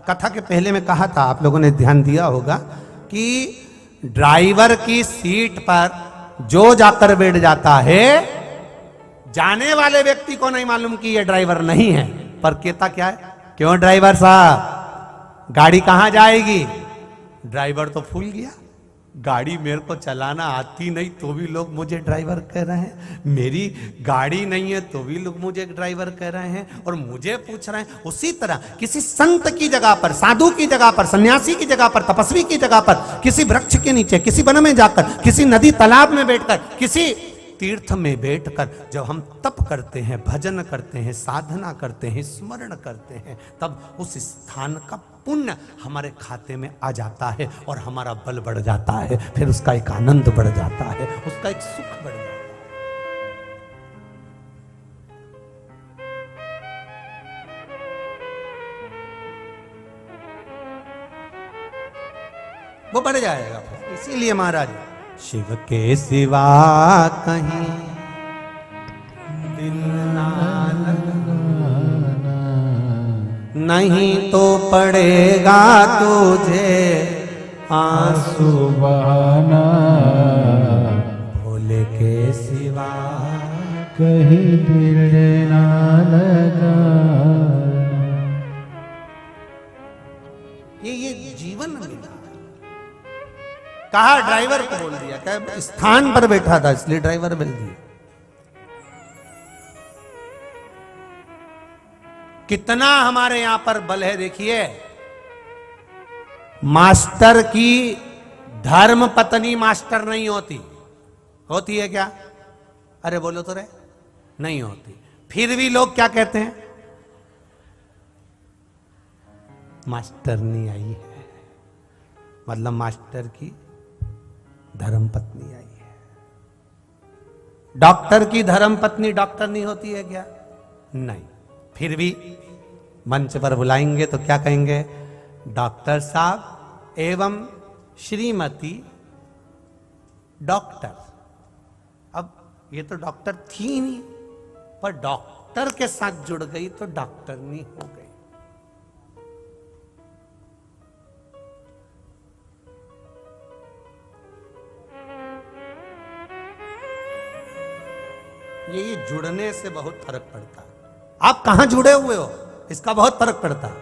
कथा के पहले में कहा था, आप लोगों ने ध्यान दिया होगा कि ड्राइवर की सीट पर जो जाकर बैठ जाता है, जाने वाले व्यक्ति को नहीं मालूम कि ये ड्राइवर नहीं है, पर कहता क्या है, क्यों ड्राइवर साहब गाड़ी कहां जाएगी? ड्राइवर तो फूल गया, गाड़ी मेरे को चलाना आती नहीं तो भी लोग मुझे ड्राइवर कह रहे हैं, मेरी गाड़ी नहीं है तो भी लोग मुझे ड्राइवर कह रहे हैं और मुझे पूछ रहे हैं। उसी तरह किसी संत की जगह पर, साधु की जगह पर, सन्यासी की जगह पर, तपस्वी की जगह पर, किसी वृक्ष के नीचे, किसी वन में जाकर, किसी नदी तालाब में बैठकर, किसी तीर्थ में बैठकर जब हम तप करते हैं, भजन करते हैं, साधना करते हैं, स्मरण करते हैं, तब उस स्थान का पुण्य हमारे खाते में आ जाता है और हमारा बल बढ़ जाता है, फिर उसका एक आनंद बढ़ जाता है, उसका एक सुख बढ़ जाता है। वो बढ़ जाएगा। इसीलिए महाराज शिव के सिवा कहीं दिल ना लगाना, नहीं तो पड़ेगा तुझे आंसू बहाना, भोले के सिवा कहीं दिल ना लगाना। ये जीवन मिला। कहा ड्राइवर को बोल दिया, क्या स्थान पर बैठा था इसलिए ड्राइवर मिल दिया। कितना हमारे यहां पर बल है देखिए। मास्टर की धर्म पत्नी मास्टर नहीं होती, होती है क्या? अरे बोलो तो रे, नहीं होती। फिर भी लोग क्या कहते हैं? मास्टरनी आई है, मतलब मास्टर की धर्म पत्नी आई है। डॉक्टर की धर्म पत्नी डॉक्टर नहीं होती है क्या? नहीं। फिर भी मंच पर बुलाएंगे तो क्या कहेंगे? डॉक्टर साहब एवं श्रीमती डॉक्टर। अब ये तो डॉक्टर थी ही नहीं, पर डॉक्टर के साथ जुड़ गई तो डॉक्टरनी हो गई। ये जुड़ने से बहुत फर्क पड़ता है। आप कहां जुड़े हुए हो इसका बहुत फर्क पड़ता है,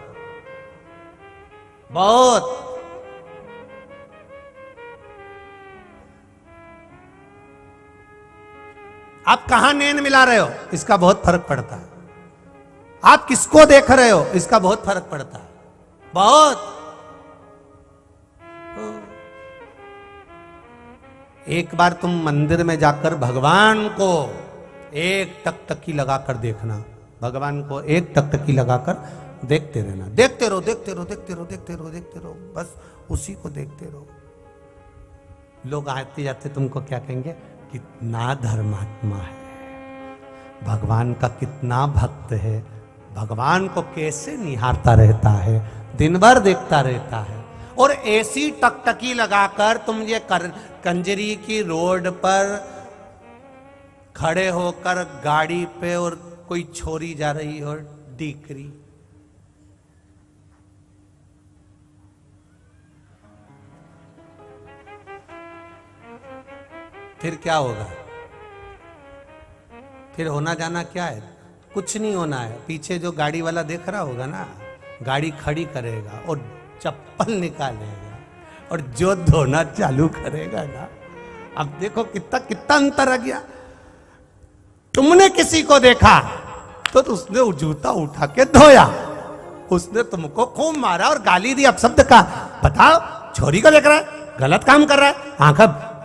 बहुत। आप कहां नैन मिला रहे हो इसका बहुत फर्क पड़ता है। आप किसको देख रहे हो इसका बहुत फर्क पड़ता है, बहुत। एक बार तुम मंदिर में जाकर भगवान को एक टकटकी लगाकर देखना, भगवान को एक टकटकी लगाकर देखते रहना, देखते रहो, देखते रहो, देखते रहो, देखते रहो, देखते रहो, बस उसी को देखते रहो। लोग आते जाते तुमको क्या कहेंगे? कितना धर्मात्मा है, भगवान का कितना भक्त है, भगवान को कैसे निहारता रहता है, दिन भर देखता रहता है। और ऐसी टकटकी लगाकर तुम ये कंजरी की रोड पर खड़े होकर गाड़ी पे और कोई छोरी जा रही हो डीकरी, फिर क्या होगा? फिर होना जाना क्या है? कुछ नहीं होना है। पीछे जो गाड़ी वाला देख रहा होगा ना, गाड़ी खड़ी करेगा और चप्पल निकालेगा और जो धोना चालू करेगा ना, अब देखो कितना कितना अंतर आ गया। तुमने किसी को देखा तो उसने जूता उठा के धोया, उसने तुमको खूब मारा और गाली दी, अपशब्द का। बताओ, छोरी को देख रहा है, गलत काम कर रहा है, आंख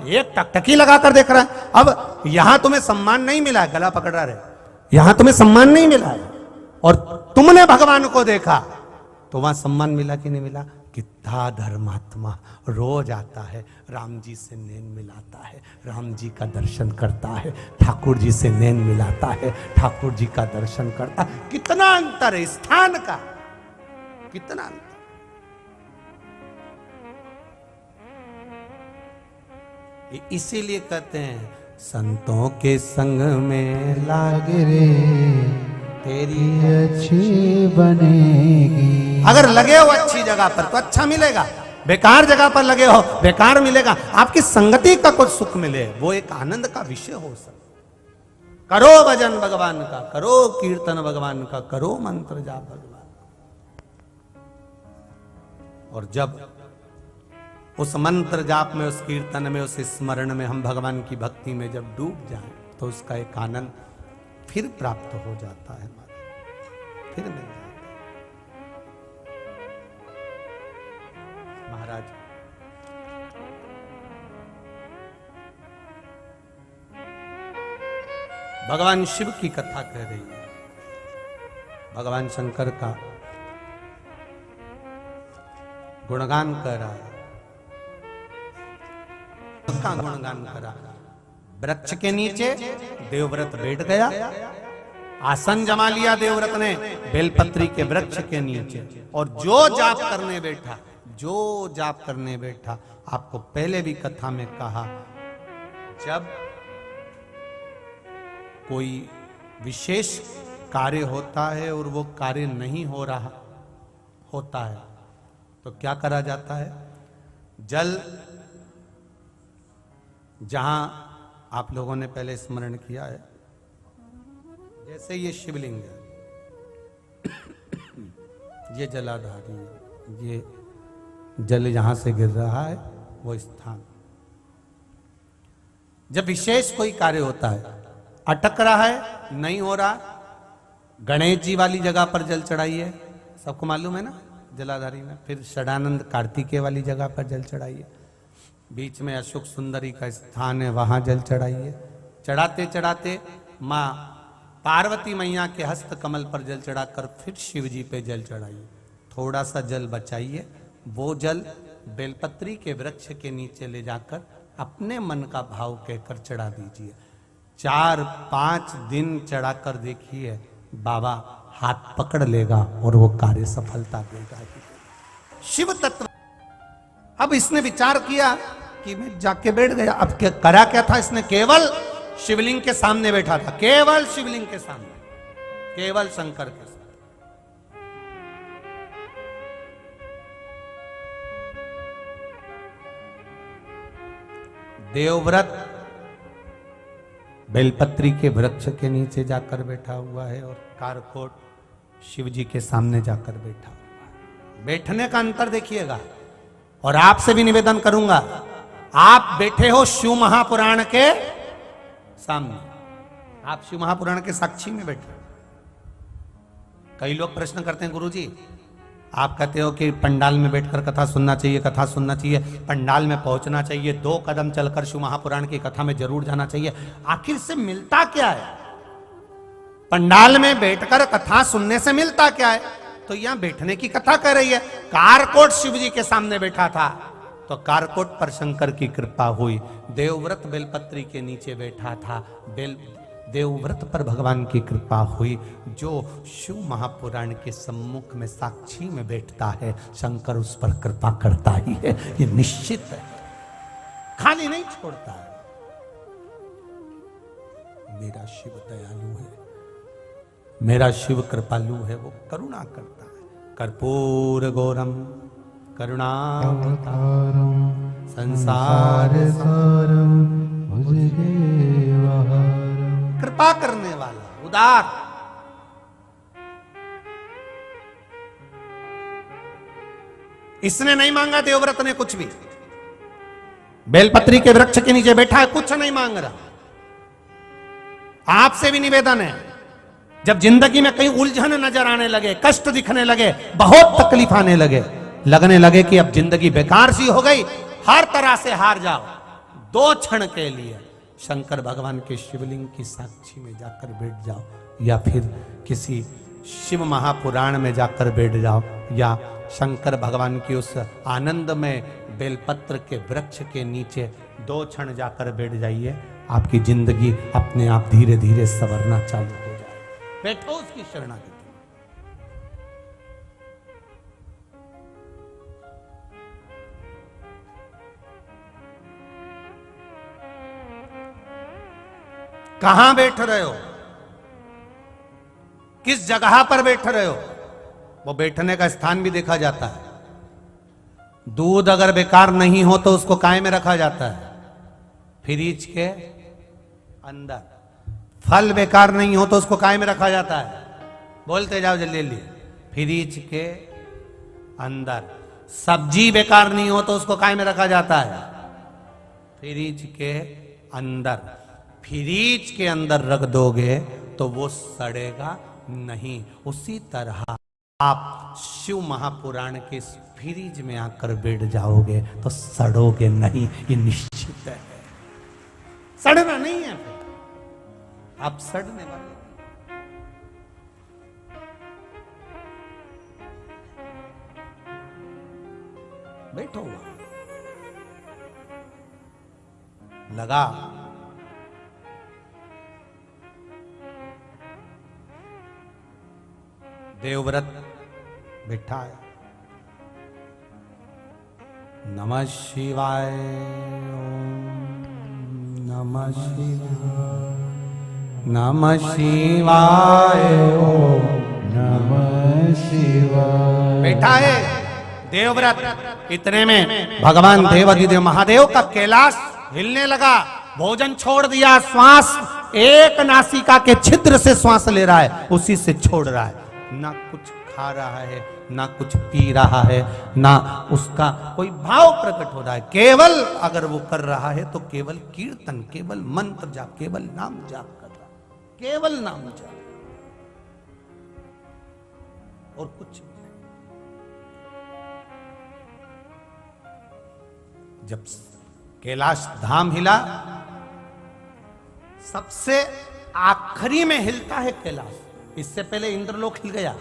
एक टकटकी लगाकर देख रहा है। अब यहां तुम्हें सम्मान नहीं मिला है, गला पकड़ रहा है, यहां तुम्हें सम्मान नहीं मिला है, और तुमने भगवान को देखा तो वहां सम्मान मिला कि नहीं मिला? कितना धर्मात्मा रोज आता है, राम जी से नैन मिलाता है, राम जी का दर्शन करता है, ठाकुर जी से नैन मिलाता है, ठाकुर जी का दर्शन करता है। कितना अंतर है स्थान का, कितना अंतर। इसीलिए कहते हैं संतों के संग में लाग रे तेरी अच्छी बनेगी। अगर लगे हो अच्छी जगह पर तो अच्छा मिलेगा, बेकार जगह पर लगे हो बेकार मिलेगा। आपकी संगति का कुछ सुख मिले वो एक आनंद का विषय हो सकता। करो भजन भगवान का, करो कीर्तन भगवान का, करो मंत्र जाप भगवान का। और जब उस मंत्र जाप में, उस कीर्तन में, उस स्मरण में हम भगवान की भक्ति में जब डूब जाएं तो उसका एक आनंद फिर प्राप्त हो जाता है, फिर मिल जाता है। महाराज भगवान शिव की कथा कह रही है, भगवान शंकर का गुणगान कर रहा है, उसका गुणगान करा। वृक्ष के नीचे देवव्रत बैठ गया, आसन जमा लिया देवव्रत ने बेलपत्री के वृक्ष के नीचे, और जो जाप करने बैठा, जो जाप करने बैठा, आपको पहले भी कथा में कहा, जब कोई विशेष कार्य होता है और वो कार्य नहीं हो रहा होता है तो क्या करा जाता है? जल, जहां आप लोगों ने पहले स्मरण किया है, जैसे ये शिवलिंग है, ये जलाधारी है, ये जल यहां से गिर रहा है, वो स्थान। जब विशेष कोई कार्य होता है, अटक रहा है, नहीं हो रहा, गणेश जी वाली जगह पर जल चढ़ाइए, सबको मालूम है ना जलाधारी में। फिर षडानंद कार्तिकेय वाली जगह पर जल चढ़ाइए, बीच में अशोक सुंदरी का स्थान है, वहां जल चढ़ाइए। चढ़ाते चढ़ाते माँ पार्वती मैया के हस्त कमल पर जल चढ़ाकर फिर शिव जी पे जल चढ़ाइए। थोड़ा सा जल बचाइए, वो जल बेलपत्री के वृक्ष के नीचे ले जाकर अपने मन का भाव कहकर चढ़ा दीजिए। 4-5 दिन चढ़ाकर देखिए, बाबा हाथ पकड़ लेगा और वो कार्य सफलता देगा। शिव तत्व। अब इसने विचार किया कि मैं जाके बैठ गया, अब क्या करा, क्या था इसने? केवल शिवलिंग के सामने बैठा था, केवल शिवलिंग के सामने, केवल शंकर के सामने। देवव्रत बेलपत्री के वृक्ष के नीचे जाकर बैठा हुआ है और कारकोट शिव जी के सामने जाकर बैठा हुआ है। बैठने का अंतर देखिएगा। और आपसे भी निवेदन करूंगा, आप बैठे हो शिव महापुराण के सामने, आप शिव महापुराण के साक्षी में बैठे। कई लोग प्रश्न करते हैं, गुरुजी आप कहते हो कि पंडाल में बैठकर कथा सुनना चाहिए, कथा सुनना चाहिए, पंडाल में पहुंचना चाहिए, 2 कदम चलकर शिव महापुराण की कथा में जरूर जाना चाहिए। आखिर से मिलता क्या है? पंडाल में बैठकर कथा सुनने से मिलता क्या है? तो यहां बैठने की कथा कर रही है। कारकोट शिव जी के सामने बैठा था तो कारकोट पर शंकर की कृपा हुई। देवव्रत बेलपत्री के नीचे बैठा था, देवव्रत पर भगवान की कृपा हुई। जो शिव महापुराण के सम्मुख में साक्षी में बैठता है, शंकर उस पर कृपा करता ही है, ये निश्चित है, खाली नहीं छोड़ता है। मेरा शिव दयालु है, मेरा शिव कृपालु है, वो करुणा करता है। कर्पूर गौरम करुणावतारम संसार सारम भुजगेवहारम। कृपा करने वाला, उदार। इसने नहीं मांगा देवव्रत ने कुछ भी, बेलपत्री के वृक्ष के नीचे बैठा है, कुछ नहीं मांग रहा। आपसे भी निवेदन है, जब जिंदगी में कहीं उलझन नजर आने लगे, कष्ट दिखने लगे, बहुत तकलीफ आने लगे, लगने लगे कि अब जिंदगी बेकार सी हो गई, हर तरह से हार जाओ, 2 क्षण के लिए शंकर भगवान के शिवलिंग की साक्षी में जाकर बैठ जाओ, या फिर किसी शिव महापुराण में जाकर बैठ जाओ, या शंकर भगवान की उस आनंद में बेलपत्र के वृक्ष के नीचे 2 क्षण जाकर बैठ जाइए। आपकी जिंदगी अपने आप धीरे धीरे संवरना चालू हो जाए। बैठो उसकी शरणागति। कहां बैठ रहे हो, किस जगह पर बैठ रहे हो, वो बैठने का स्थान भी देखा जाता है। दूध अगर बेकार नहीं हो तो उसको काय में रखा जाता है? फ्रिज के अंदर। फल बेकार नहीं हो तो उसको काय में रखा जाता है? बोलते जाओ जल्दी जल्दी। फ्रिज के अंदर। सब्जी बेकार नहीं हो तो उसको काय में रखा जाता है? फ्रिज के अंदर। फ्रिज के अंदर रख दोगे तो वो सड़ेगा नहीं। उसी तरह आप शिव महापुराण के फ्रिज में आकर बैठ जाओगे तो सड़ोगे नहीं, ये निश्चित है। सड़ना नहीं है। आप सड़ने वाले। बैठो हुआ लगा देवव्रत बैठा है। नमः शिवाय ओम नमः शिवाय नमः शिवाय ओम नमः शिवाय। बैठा है देवव्रत। इतने में भगवान देवाधिदेव महादेव का कैलाश हिलने लगा। भोजन छोड़ दिया, श्वास एक नासिका के छिद्र से श्वास ले रहा है, उसी से छोड़ रहा है। ना कुछ खा रहा है, ना कुछ पी रहा है, ना उसका कोई भाव प्रकट हो रहा है। केवल अगर वो कर रहा है तो केवल कीर्तन, केवल मंत्र जाप, केवल नाम जाप कर रहा है, केवल नाम जाप और कुछ। जब कैलाश धाम हिला, सबसे आखिरी में हिलता है कैलाश। इससे पहले इंद्रलोक हिल गया।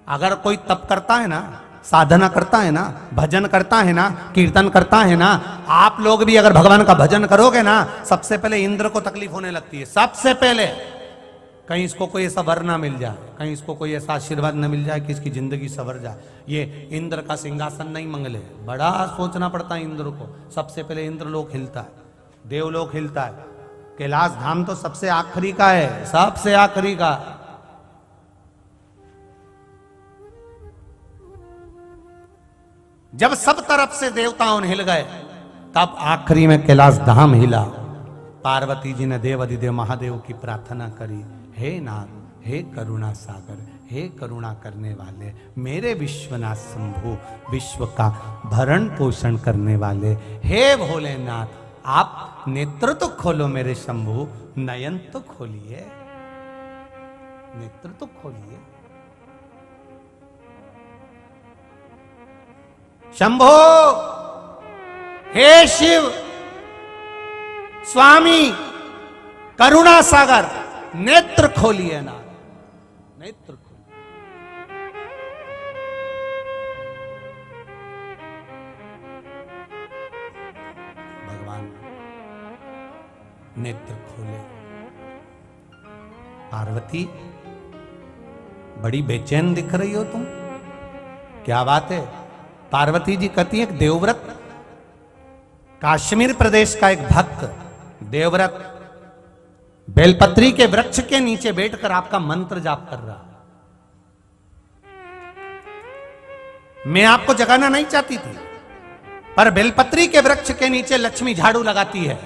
अगर कोई तप करता है ना, साधना करता है ना, भजन करता है ना, कीर्तन करता है ना, आप लोग भी अगर भगवान का भजन करोगे ना, सबसे पहले इंद्र को तकलीफ होने लगती है। सबसे पहले कहीं इसको कोई ऐसा वर ना मिल जाए, कहीं इसको कोई ऐसा आशीर्वाद न मिल जाए कि इसकी जिंदगी सवर जाए। ये इंद्र का सिंहासन नहीं मंगले, बड़ा सोचना पड़ता है इंद्र को। सबसे पहले इंद्रलोक हिलता है, देवलोक हिलता है। कैलाश धाम तो सबसे आखिरी का है, सबसे आखिरी का। जब सब तरफ से देवताओं हिल गए, तब आखिरी में कैलाश धाम हिला। पार्वती जी ने देवाधिदेव महादेव की प्रार्थना करी, हे नाथ, हे करुणा सागर, हे करुणा करने वाले, मेरे विश्वनाथ शंभु, विश्व का भरण पोषण करने वाले, हे भोलेनाथ, आप नेत्र तो खोलो मेरे शंभु, नयन तो खोलिए, नेत्र तो खोलिए। शंभो, हे शिव स्वामी करुणा सागर, नेत्र खोलिए ना, नेत्र खोलिए। भगवान नेत्र खोले। पार्वती बड़ी बेचैन दिख रही हो तुम, क्या बात है? पार्वती जी कहती है, देवव्रत कश्मीर प्रदेश का एक भक्त देवव्रत बेलपत्री के वृक्ष के नीचे बैठकर आपका मंत्र जाप कर रहा। मैं आपको जगाना नहीं चाहती थी, पर बेलपत्री के वृक्ष के नीचे लक्ष्मी झाड़ू लगाती है,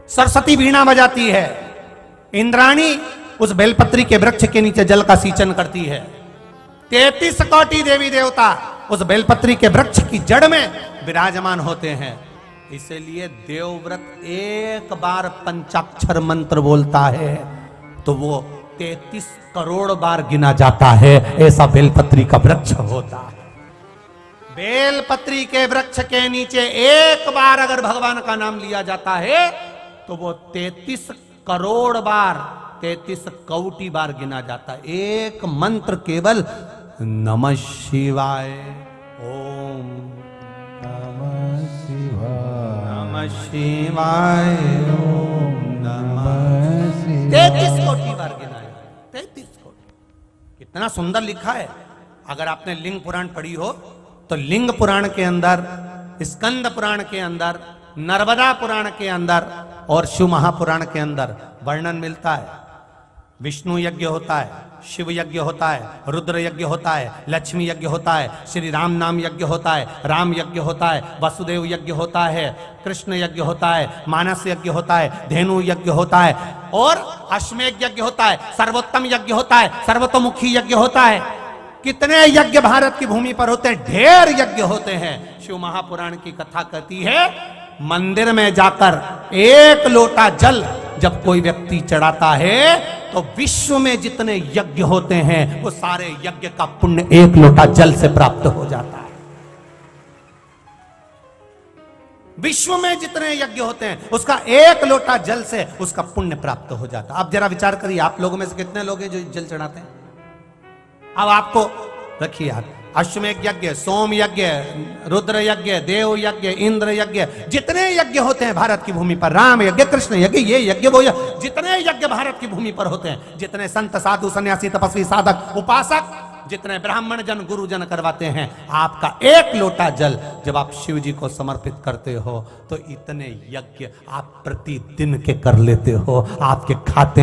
सरस्वती वीणा बजाती है, इंद्राणी उस बेलपत्री के वृक्ष के नीचे जल का सींचन करती है। 33 कोटि देवी देवता उस बेलपत्री के वृक्ष की जड़ में विराजमान होते हैं। इसलिए देवव्रत एक बार पंचाक्षर मंत्र बोलता है तो वो 33 करोड़ बार गिना जाता है। ऐसा बेलपत्री का वृक्ष होता है। बेलपत्री के वृक्ष के नीचे एक बार अगर भगवान का नाम लिया जाता है तो वो 33 करोड़ बार, 33 कोटि बार गिना जाता है। एक मंत्र केवल नमः शिवाय ओम नमः शिवाय, नमः शिवाय ओम नमः शिवाय। 33 कोटि बार गिनाया, 33 कोटि। कितना सुंदर लिखा है। अगर आपने लिंग पुराण पढ़ी हो तो लिंग पुराण के अंदर, स्कंद पुराण के अंदर, नर्मदा पुराण के अंदर और शिव महापुराण के अंदर वर्णन मिलता है। विष्णु यज्ञ होता है, शिव यज्ञ होता है, रुद्र यज्ञ होता है, लक्ष्मी यज्ञ होता है, श्री राम नाम यज्ञ होता है, राम यज्ञ होता है, वसुदेव यज्ञ होता है, कृष्ण यज्ञ होता है, मानस यज्ञ होता है, धेनु यज्ञ होता है और अश्वमेध यज्ञ होता है, सर्वोत्तम यज्ञ होता है, सर्वतोमुखी यज्ञ होता है। कितने यज्ञ भारत की भूमि पर होते हैं, ढेर यज्ञ होते हैं। शिव महापुराण की कथा कहती है, मंदिर में जाकर एक लोटा जल जब कोई व्यक्ति चढ़ाता है तो विश्व में जितने यज्ञ होते हैं वो सारे यज्ञ का पुण्य एक लोटा जल से प्राप्त हो जाता है। विश्व में जितने यज्ञ होते हैं उसका एक लोटा जल से उसका पुण्य प्राप्त हो जाता। अब जरा विचार करिए, आप लोगों में से कितने लोग हैं जो जल चढ़ाते हैं? अब आपको रखिए याद, अश्वमेध यज्ञ, सोम यज्ञ, रुद्र यज्ञ, देव यज्ञ, इंद्र यज्ञ, जितने यज्ञ होते हैं भारत की भूमि पर, राम यज्ञ, कृष्ण यज्ञ, ये यज्ञ, वो यज्ञ, जितने यज्ञ भारत की भूमि पर होते हैं, जितने संत साधु सन्यासी तपस्वी साधक उपासक, जितने ब्राह्मण जन गुरुजन करवाते हैं, आपका एक लोटा जल जब आप शिव जी को समर्पित करते हो तो इतने यज्ञ आप प्रतिदिन के कर लेते हो, आपके खाते